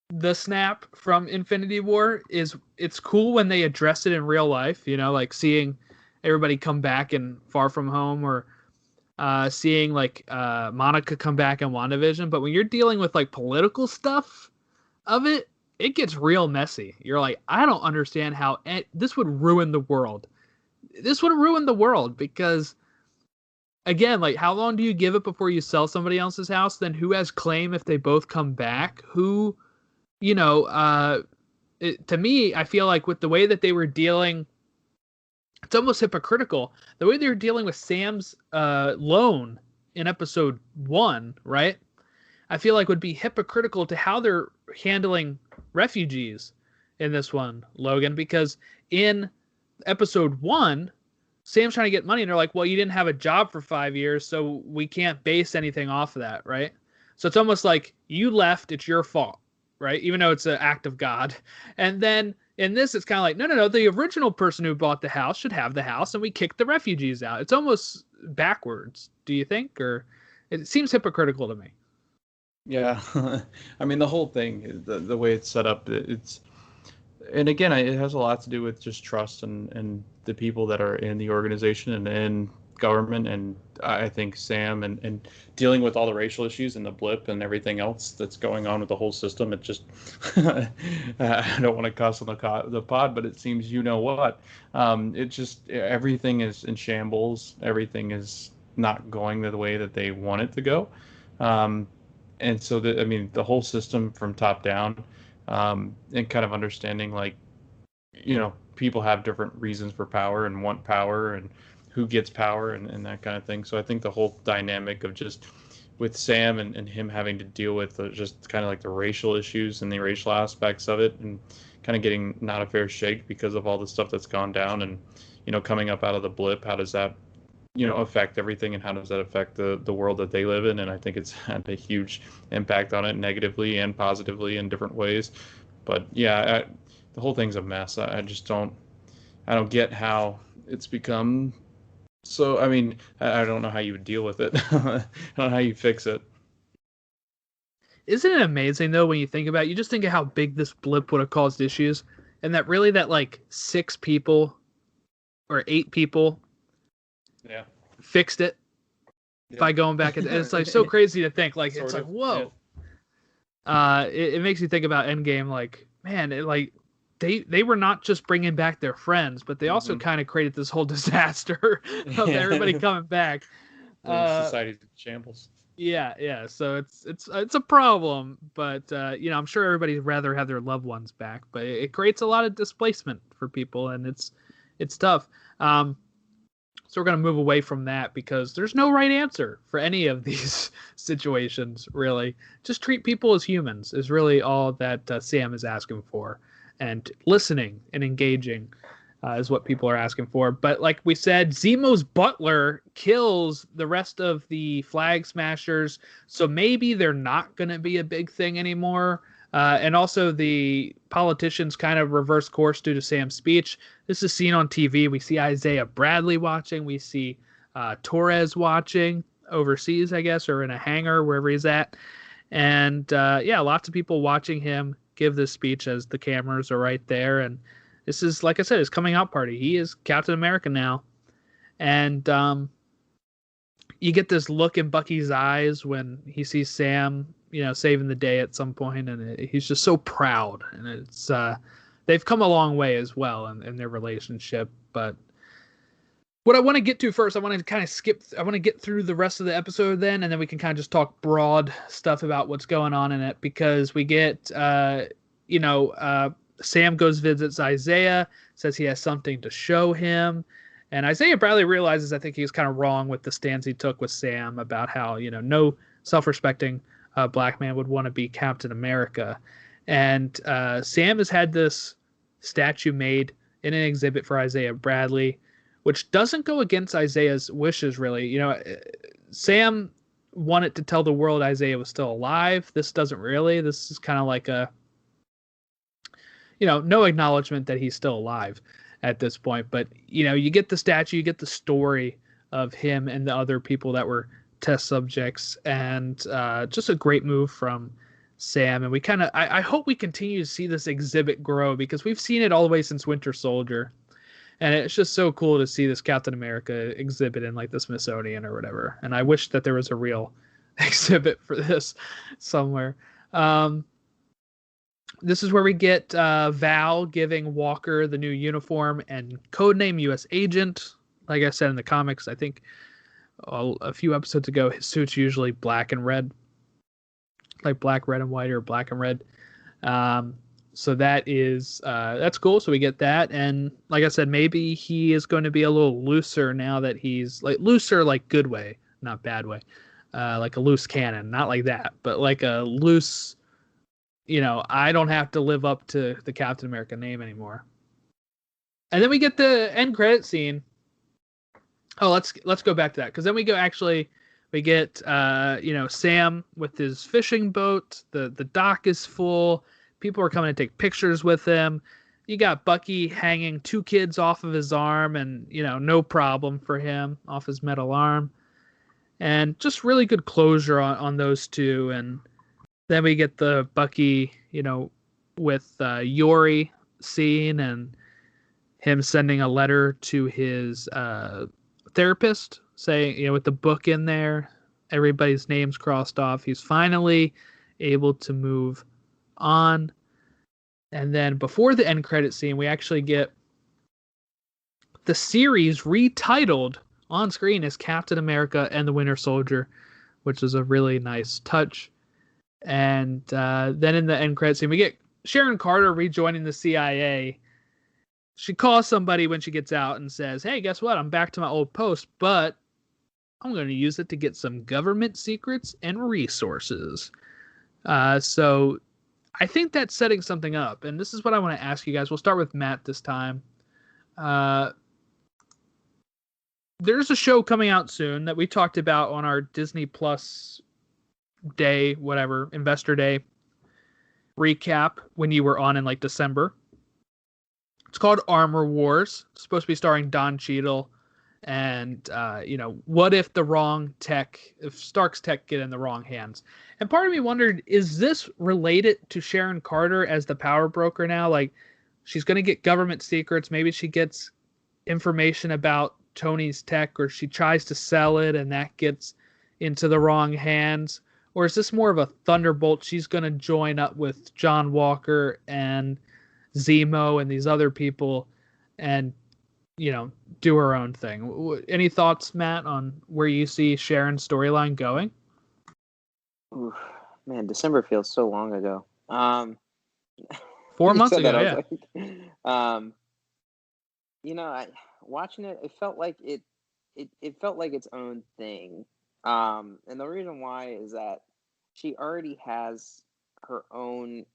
Speaker 2: the snap from Infinity War is it's cool when they address it in real life, like seeing everybody come back in Far From Home or seeing like Monica come back in WandaVision. But when you're dealing with like political stuff of it, it gets real messy. You're like, I don't understand how this would ruin the world. This would ruin the world because, again, like how long do you give it before you sell somebody else's house? Then who has claim if they both come back? Who, to me, I feel like with the way that they were dealing, it's almost hypocritical. The way they were dealing with Sam's loan in episode 1, right? I feel like would be hypocritical to how they're handling refugees in this one, Logan, because in episode 1, Sam's trying to get money and they're like, well, you didn't have a job for 5 years, so we can't base anything off of that, right? So it's almost like you left, it's your fault, right? Even though it's an act of God. And then in this, it's kind of like, no, the original person who bought the house should have the house and we kick the refugees out. It's almost backwards, do you think? Or it seems hypocritical to me.
Speaker 3: Yeah. I mean, the whole thing, the way it's set up, and again, it has a lot to do with just trust and the people that are in the organization and in government. And I think Sam and dealing with all the racial issues and the blip and everything else that's going on with the whole system, it just, I don't want to cuss on the pod, but it seems what. It just, everything is in shambles. Everything is not going the way that they want it to go. And so, the whole system from top down, and kind of understanding, like, people have different reasons for power and want power and who gets power and that kind of thing. So I think the whole dynamic of just with Sam and him having to deal with just kind of like the racial issues and the racial aspects of it and kind of getting not a fair shake because of all the stuff that's gone down and, coming up out of the blip, how does that affect everything and how does that affect the world that they live in? And I think it's had a huge impact on it negatively and positively in different ways. But yeah, the whole thing's a mess. I don't get how it's become. So, I don't know how you would deal with it. I don't know how you fix it.
Speaker 2: Isn't it amazing though, when you think about it, you just think of how big this blip would have caused issues and that really that like 6 people or 8 people fixed it by going back. And it's like so crazy to think, like, it's like, whoa. Yeah. It makes you think about Endgame, like, man, they were not just bringing back their friends, but they also kind of created this whole disaster of everybody coming back.
Speaker 3: Society's shambles.
Speaker 2: Yeah. So it's a problem, but I'm sure everybody'd rather have their loved ones back, but it creates a lot of displacement for people, and it's tough. So we're going to move away from that because there's no right answer for any of these situations, really. Just treat people as humans is really all that Sam is asking for, and listening and engaging. is what people are asking for. But like we said, Zemo's butler kills the rest of the Flag Smashers, so maybe they're not going to be a big thing anymore. And also the politicians kind of reverse course due to Sam's speech. This is seen on TV. We see Isaiah Bradley watching. We see Torres watching overseas, I guess, or in a hangar, wherever he's at. And yeah, lots of people watching him give this speech as the cameras are right there. And this is, like I said, his coming out party. He is Captain America now. And you get this look in Bucky's eyes when he sees Sam, saving the day at some point, and he's just so proud. And it's they've come a long way as well in their relationship. But what I want to get to first, I want to kind of I want to get through the rest of the episode then, and then we can kind of just talk broad stuff about what's going on in it, because we get, Sam goes visits Isaiah, says he has something to show him. And Isaiah Bradley realizes, I think he was kind of wrong with the stance he took with Sam about how, no self-respecting black man would want to be Captain America. And Sam has had this statue made in an exhibit for Isaiah Bradley, which doesn't go against Isaiah's wishes, really. Sam wanted to tell the world Isaiah was still alive. This doesn't really. This is kind of like a, no acknowledgement that he's still alive at this point. But, you get the statue, you get the story of him and the other people that were test subjects, and just a great move from Sam. And we kind of, I hope we continue to see this exhibit grow, because we've seen it all the way since Winter Soldier. And it's just so cool to see this Captain America exhibit in like the Smithsonian or whatever. And I wish that there was a real exhibit for this somewhere. This is where we get Val giving Walker the new uniform and codename U.S. Agent. Like I said in the comics, I think a few episodes ago, his suit's usually black and red. Like black, red, and white, or black and red. So that is that's cool. So we get that, and like I said, maybe he is going to be a little looser now that he's like looser, like good way, not bad way, like a loose cannon, not like that, but like a loose. I don't have to live up to the Captain America name anymore. And then we get the end credit scene. Oh, let's go back to that, because then we get Sam with his fishing boat. The dock is full. People are coming to take pictures with him. You got Bucky hanging 2 kids off of his arm, and, no problem for him, off his metal arm. And just really good closure on those two. And then we get the Bucky, with Yori scene, and him sending a letter to his therapist saying, with the book in there, everybody's names crossed off. He's finally able to move on. And then before the end credit scene, we actually get the series retitled on screen as Captain America and the Winter Soldier, which is a really nice touch. And then in the end credit scene, we get Sharon Carter rejoining the CIA. She calls somebody when she gets out and says, hey, guess what? I'm back to my old post, but I'm going to use it to get some government secrets and resources. So I think that's setting something up. And this is what I want to ask you guys. We'll start with Matt this time. There's a show coming out soon that we talked about on our Disney Plus day, whatever, Investor Day recap when you were on in like December. It's called Armor Wars. It's supposed to be starring Don Cheadle. And, what if if Stark's tech get in the wrong hands? And part of me wondered, is this related to Sharon Carter as the power broker now? Like, she's going to get government secrets. Maybe she gets information about Tony's tech, or she tries to sell it and that gets into the wrong hands. Or is this more of a thunderbolt? She's going to join up with John Walker and Zemo and these other people and, do her own thing. Any thoughts, Matt, on where you see Sharon's storyline going?
Speaker 5: Oof, man, December feels so long ago.
Speaker 2: 4 months ago, yeah.
Speaker 5: Watching it felt like it felt like its own thing. And the reason why is that she already has her own.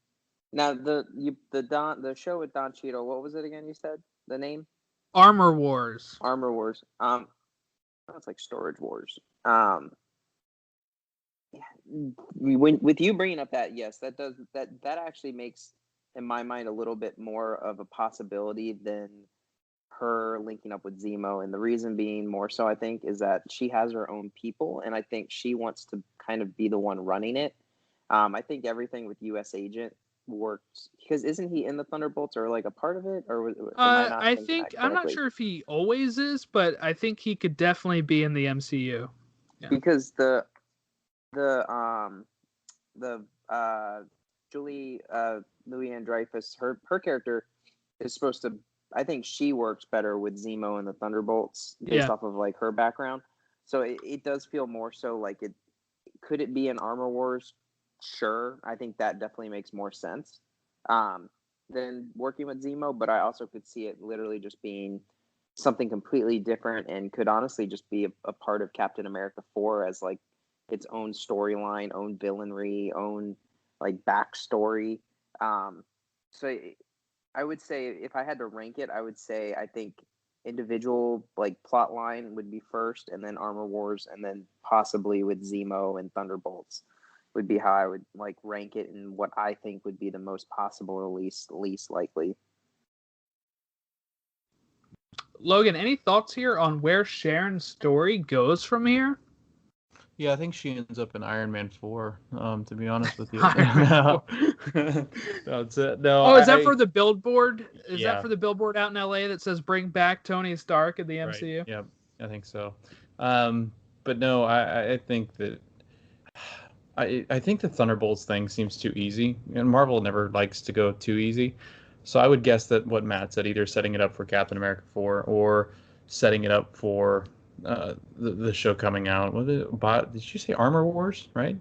Speaker 5: Now the show with Don Cheadle, what was it again? You said the name?
Speaker 2: Armor Wars.
Speaker 4: Armor Wars. It's like Storage Wars. With you bringing up that, yes, that actually makes, in my mind, a little bit more of a possibility than her linking up with Zemo. And the reason being more so, I think, is that she has her own people, and I think she wants to kind of be the one running it. I think everything with U.S. Agent works because isn't he in the Thunderbolts or like a part of it? Or
Speaker 2: I think I'm not sure if he always is, but I think he could definitely be in the MCU.
Speaker 4: Yeah. Because the Julie Louis-Dreyfus, her character is supposed to. I think she works better with Zemo and the Thunderbolts based off of like her background. So it does feel more so like it. Could it be an Armor Wars? Sure, I think that definitely makes more sense than working with Zemo. But I also could see it literally just being something completely different and could honestly just be a part of Captain America 4 as like its own storyline, own villainry, own like backstory. So I would say if I had to rank it, I would say I think individual like plot line would be first, and then Armor Wars, and then possibly with Zemo and Thunderbolts would be how I would like rank it and what I think would be the most possible or least likely.
Speaker 2: Logan, any thoughts here on where Sharon's story goes from here?
Speaker 3: Yeah, I think she ends up in Iron Man 4, to be honest with you. That's it. No.
Speaker 2: Oh, is that for the billboard? Is that for the billboard out in LA that says "Bring back Tony Stark" in the MCU?
Speaker 3: Right. Yep, I think so. But no, I think that I think the Thunderbolts thing seems too easy, and Marvel never likes to go too easy. So I would guess that what Matt said, either setting it up for Captain America 4 or setting it up for the show coming out. Did you say Armor Wars, right?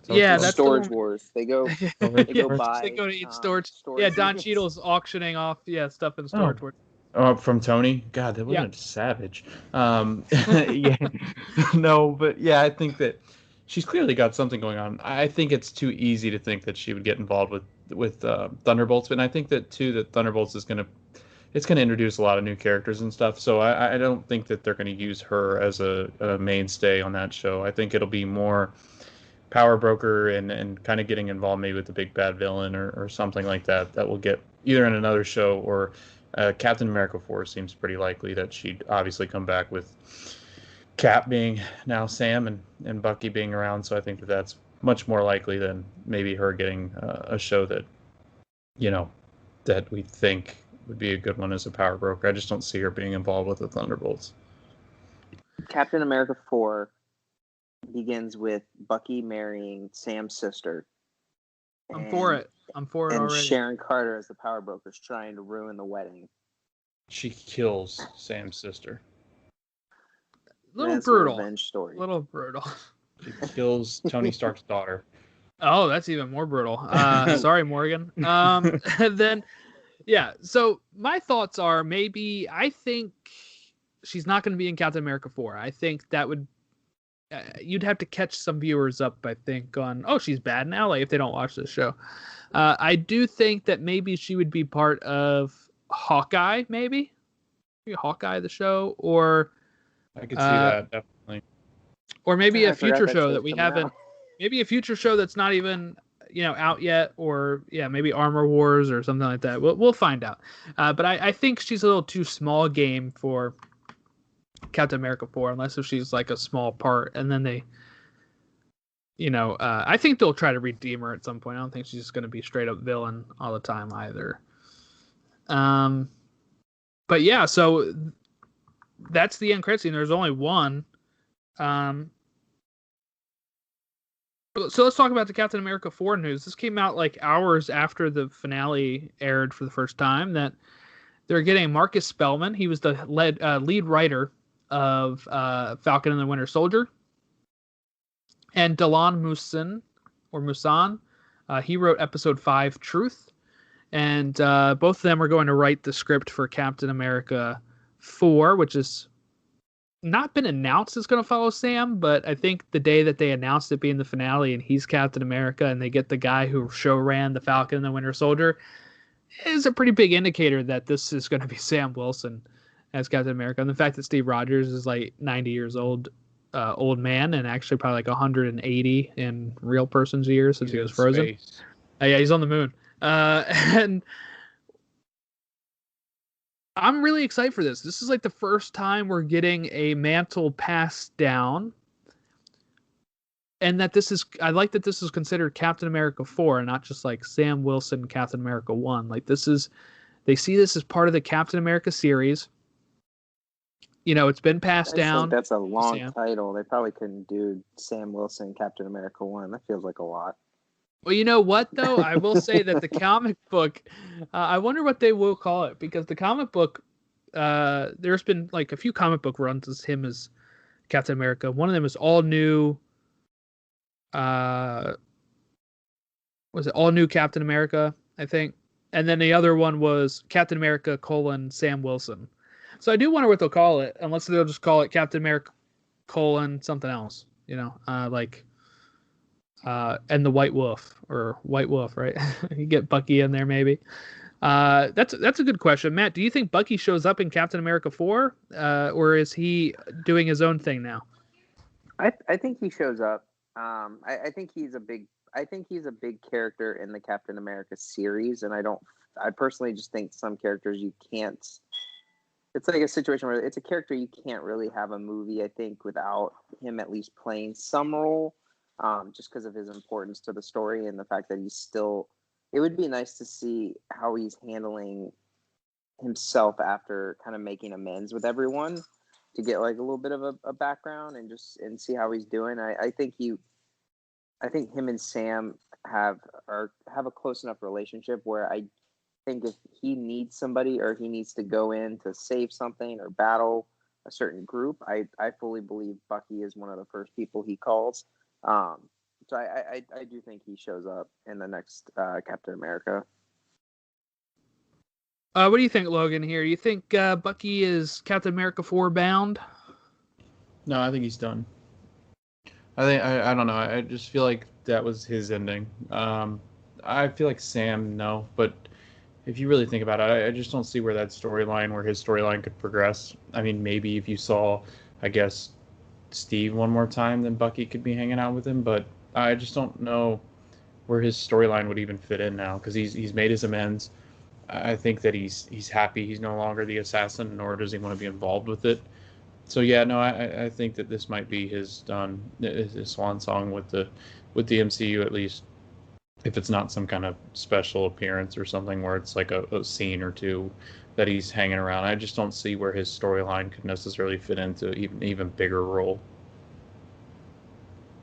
Speaker 2: Yeah, that's
Speaker 4: Storage Wars. They go buy.
Speaker 2: They go to eat storage. Yeah, Don Cheadle's auctioning off stuff in Storage Wars.
Speaker 3: Oh, from Tony? God, that wasn't savage. Yeah. No, but yeah, I think that she's clearly got something going on. I think it's too easy to think that she would get involved with Thunderbolts, but I think that too that Thunderbolts is going to introduce a lot of new characters and stuff. So I don't think that they're going to use her as a mainstay on that show. I think it'll be more power broker and kind of getting involved maybe with the big bad villain or something like that will get either in another show or Captain America 4 seems pretty likely that she'd obviously come back with Cap being now Sam and Bucky being around. So I think that that's much more likely than maybe her getting a show that, that we think would be a good one as a power broker. I just don't see her being involved with the Thunderbolts.
Speaker 4: Captain America 4 begins with Bucky marrying Sam's sister.
Speaker 2: I'm for it already.
Speaker 4: And Sharon Carter as the power broker is trying to ruin the wedding.
Speaker 3: She kills Sam's sister.
Speaker 2: Little brutal.
Speaker 4: Revenge story.
Speaker 2: Little brutal.
Speaker 3: She kills Tony Stark's daughter.
Speaker 2: Oh, that's even more brutal. Sorry, Morgan. And then, so my thoughts are I think she's not going to be in Captain America 4. I think that would, you'd have to catch some viewers up, I think, on, she's bad now, like if they don't watch this show. I do think that maybe she would be part of Hawkeye, maybe Hawkeye, the show, or
Speaker 3: I could see that, definitely.
Speaker 2: Or maybe a future show that we haven't, maybe a future show that's not even, out yet, or maybe Armor Wars or something like that. We'll find out. But I think she's a little too small game for Captain America 4, unless if she's like a small part, and then they, I think they'll try to redeem her at some point. I don't think she's just going to be straight up villain all the time either. But yeah, so that's the end credit scene. There's only one. So let's talk about the Captain America 4 news. This came out like hours after the finale aired for the first time, that they're getting Marcus Spellman. He was the lead writer of Falcon and the Winter Soldier. And Dylan Musan, he wrote episode 5, Truth. And both of them are going to write the script for Captain America 4, which is not been announced is going to follow Sam, but I think the day that they announced it being the finale and he's Captain America and they get the guy who show ran the Falcon and the Winter Soldier is a pretty big indicator that this is going to be Sam Wilson as Captain America, and the fact that Steve Rogers is like 90 years old man, and actually probably like 180 in real person's years since he was frozen. Yeah, he's on the moon. And I'm really excited for this. This is like the first time we're getting a mantle passed down. And that I like that this is considered Captain America 4 and not just like Sam Wilson Captain America 1. Like they see this as part of the Captain America series. It's been passed down.
Speaker 4: That's a long title. They probably couldn't do Sam Wilson Captain America 1. That feels like a lot.
Speaker 2: Well, you know what, though? I will say that the comic book, I wonder what they will call it, because the comic book, there's been like a few comic book runs as him as Captain America. One of them is all new. Was it All New Captain America, I think? And then the other one was Captain America : Sam Wilson. So I do wonder what they'll call it, unless they'll just call it Captain America : something else, and the White Wolf, right? You get Bucky in there, maybe. That's a good question. Matt, do you think Bucky shows up in Captain America 4, or is he doing his own thing now?
Speaker 4: I think he shows up. I think he's a big character in the Captain America series, and I personally just think some characters you can't. It's like a situation where it's a character you can't really have a movie, I think, without him at least playing some role, just because of his importance to the story and the fact that he's still. It would be nice to see how he's handling himself after kind of making amends with everyone, to get like a little bit of a background and see how he's doing. I think him and Sam have a close enough relationship where I think if he needs somebody or he needs to go in to save something or battle a certain group, I fully believe Bucky is one of the first people he calls. So I do think he shows up in the next Captain America.
Speaker 2: What do you think, Logan, here? You think Bucky is Captain America 4 bound?
Speaker 3: No, I think he's done. I don't know. I just feel like that was his ending. I feel like Sam, no. But if you really think about it, I just don't see where his storyline could progress. I mean, maybe if you saw, I guess, Steve one more time, then Bucky could be hanging out with him. But I just don't know where his storyline would even fit in now, because he's made his amends. I think that he's happy he's no longer the assassin, nor does he want to be involved with it. So yeah, no, I think that this might be his swan song with the MCU, at least, if it's not some kind of special appearance or something where it's like a scene or two that he's hanging around. I just don't see where his storyline could necessarily fit into even bigger role.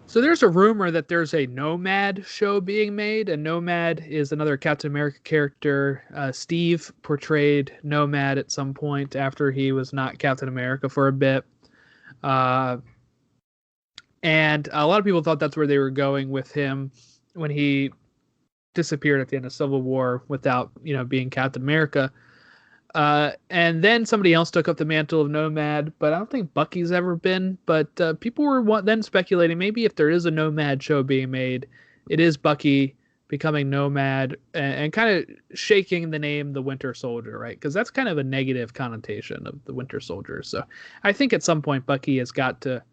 Speaker 2: So there's a rumor that there's a Nomad show being made, and Nomad is another Captain America character. Steve portrayed Nomad at some point after he was not Captain America for a bit. And a lot of people thought that's where they were going with him when he disappeared at the end of Civil War without, being Captain America. And then somebody else took up the mantle of Nomad, but I don't think Bucky's ever been. But people were then speculating maybe if there is a Nomad show being made, it is Bucky becoming Nomad and kind of shaking the name the Winter Soldier, right? Because that's kind of a negative connotation of the Winter Soldier. So I think at some point Bucky has got to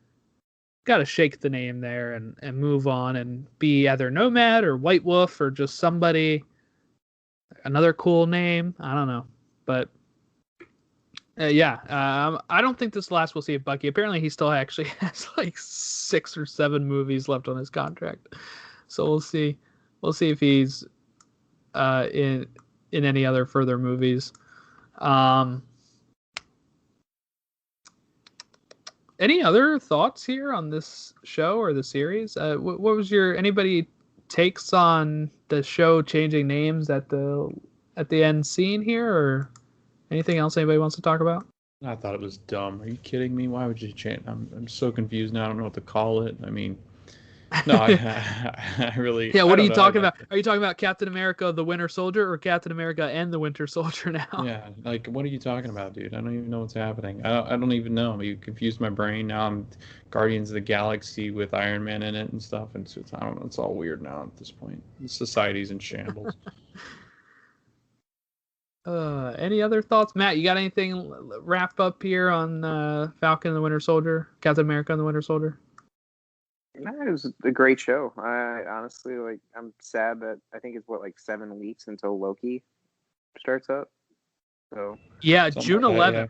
Speaker 2: shake the name there and move on and be either Nomad or White Wolf or just somebody, another cool name. I don't know. But I don't think this is the last we'll see of Bucky. Apparently, he still actually has like 6 or 7 movies left on his contract. So we'll see. We'll see if he's in any other further movies. Any other thoughts here on this show or the series? What was anybody takes on the show changing names at the end scene here, or anything else anybody wants to talk about?
Speaker 3: I thought it was dumb. Are you kidding me? Why would you change? I'm so confused now. I don't know what to call it. I mean, no, I really.
Speaker 2: Yeah, what are you talking about? Are you talking about Captain America: The Winter Soldier or Captain America and the Winter Soldier now?
Speaker 3: Yeah, like what are you talking about, dude? I don't even know what's happening. I don't even know. You confused my brain. Now I'm Guardians of the Galaxy with Iron Man in it and stuff, and so I don't know. It's all weird now at this point. The society's in shambles.
Speaker 2: Any other thoughts, Matt? You got anything wrap up here on Falcon and the Winter Soldier, Captain America and the Winter Soldier?
Speaker 4: No, it was a great show. I honestly I'm sad that I think it's like 7 weeks until Loki starts up. So
Speaker 2: yeah,
Speaker 3: Something
Speaker 2: June
Speaker 3: like that,
Speaker 2: 11th.
Speaker 3: yeah.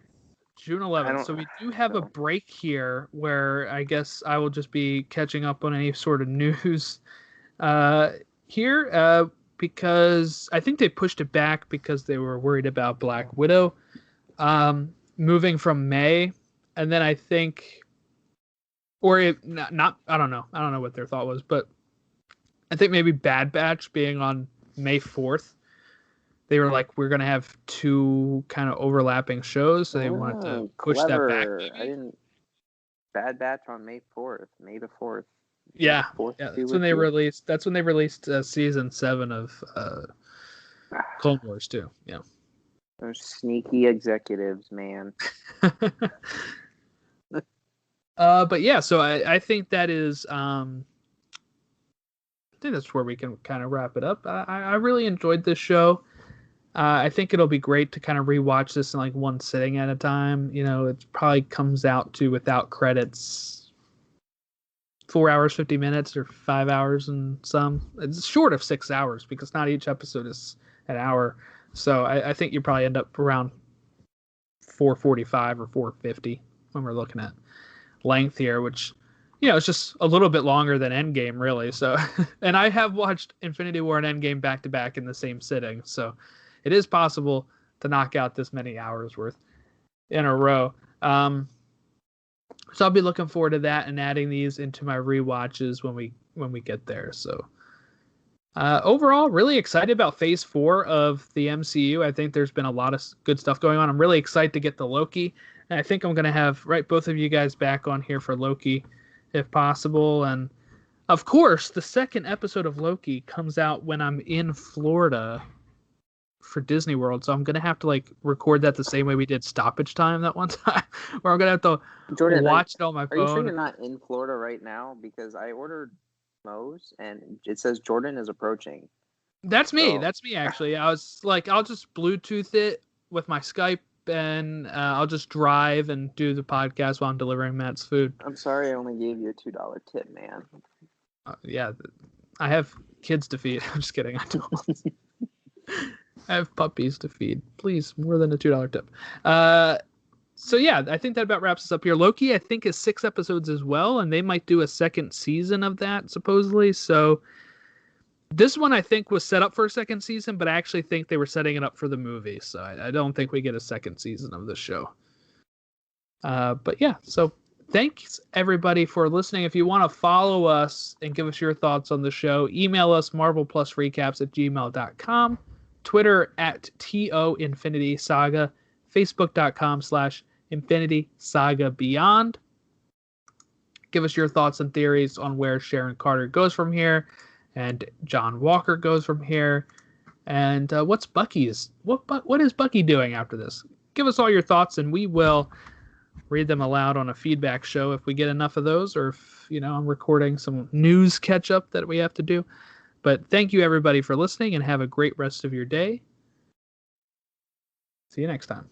Speaker 2: June 11th. So we do have a break here where I guess I will just be catching up on any sort of news here because I think they pushed it back because they were worried about Black Widow moving from May. And then I think, or it, not, I don't know what their thought was, but I think maybe Bad Batch being on May 4th. They were like, we're going to have 2 kind of overlapping shows, so they wanted to push that back. Maybe.
Speaker 4: I didn't. Bad Batch on May 4th, May the 4th.
Speaker 2: Yeah, that's when they released. That's when they released season 7 of Clone Wars too. Yeah,
Speaker 4: those sneaky executives, man.
Speaker 2: But yeah, so I think that is. I think that's where we can kind of wrap it up. I really enjoyed this show. I think it'll be great to kind of rewatch this in like one sitting at a time. You know, it probably comes out to, without credits, 4 hours, 50 minutes, or 5 hours and some. It's short of 6 hours because not each episode is an hour. So I think you probably end up around 4:45 or 4:50 when we're looking at length here, which, you know, it's just a little bit longer than Endgame, really. So, and I have watched Infinity War and Endgame back to back in the same sitting, so it is possible to knock out this many hours worth in a row. So I'll be looking forward to that and adding these into my rewatches when we get there. So overall, really excited about Phase 4 of the MCU. I think there's been a lot of good stuff going on. I'm really excited to get the Loki, and I think I'm going to have both of you guys back on here for Loki if possible. And of course, the second episode of Loki comes out when I'm in Florida for Disney World, so I'm gonna have to like record that the same way we did Stoppage Time that one time, where I'm gonna have to watch it on my phone.
Speaker 4: Are you sure you're not in Florida right now? Because I ordered Moe's and it says Jordan is approaching.
Speaker 2: That's me. That's me actually. I was like, I'll just Bluetooth it with my Skype, and I'll just drive and do the podcast while I'm delivering Matt's food.
Speaker 4: I'm sorry, I only gave you a $2 tip, man.
Speaker 2: Yeah, I have kids to feed. I'm just kidding. I don't. I have puppies to feed. Please, more than a $2 tip. So yeah, I think that about wraps us up here. Loki, I think, is 6 episodes as well, and they might do a second season of that, supposedly. So this one, I think, was set up for a second season, but I actually think they were setting it up for the movie. So I don't think we get a second season of this show. But yeah, so thanks everybody for listening. If you want to follow us and give us your thoughts on the show, email us marvelplusrecaps@gmail.com. Twitter @TOInfinitySaga, Facebook.com/Infinity Saga Beyond. Give us your thoughts and theories on where Sharon Carter goes from here, and John Walker goes from here, and what is Bucky doing after this? Give us all your thoughts, and we will read them aloud on a feedback show if we get enough of those, or if I'm recording some news catch up that we have to do. But thank you, everybody, for listening, and have a great rest of your day. See you next time.